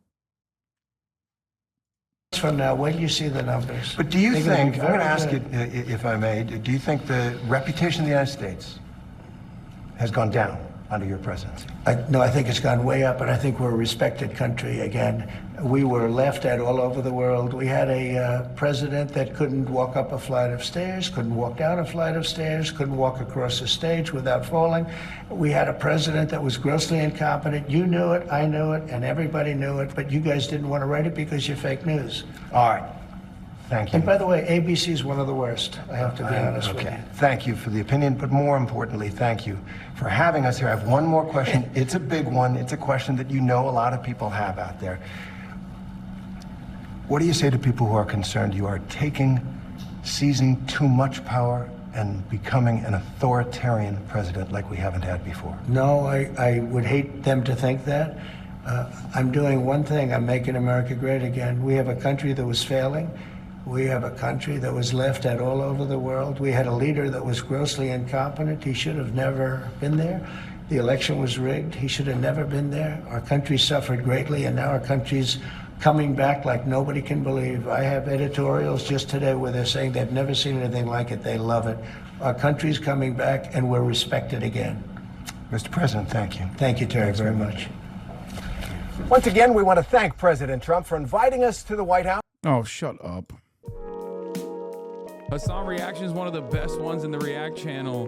From now, when you see the numbers. But do you think, I'm going to ask you, if I may, do you think the reputation of the United States has gone down under your presidency? No, I think it's gone way up, and I think we're a respected country again. We were laughed at all over the world. We had a president that couldn't walk up a flight of stairs, couldn't walk down a flight of stairs, couldn't walk across a stage without falling. We had a president that was grossly incompetent. You knew it, I knew it, and everybody knew it, but you guys didn't want to write it because you're fake news. All right. Thank you. And by the way, ABC is one of the worst, I have to be honest with you. Thank you for the opinion, but more importantly, thank you for having us here. I have one more question. It's a big one. It's a question that a lot of people have out there. What do you say to people who are concerned you are seizing too much power and becoming an authoritarian president like we haven't had before? No, I would hate them to think that. I'm doing one thing. I'm making America great again. We have a country that was failing. We have a country that was laughed at all over the world. We had a leader that was grossly incompetent. He should have never been there. The election was rigged. He should have never been there. Our country suffered greatly, and now our country's coming back like nobody can believe. I have editorials just today where they're saying they've never seen anything like it. They love it. Our country's coming back, and we're respected again. Mr. President, thank you. Thank you, Terry, very much. Once again, we want to thank President Trump for inviting us to the White House. Oh, shut up. Hasan Reactions, one of the best ones in the React channel.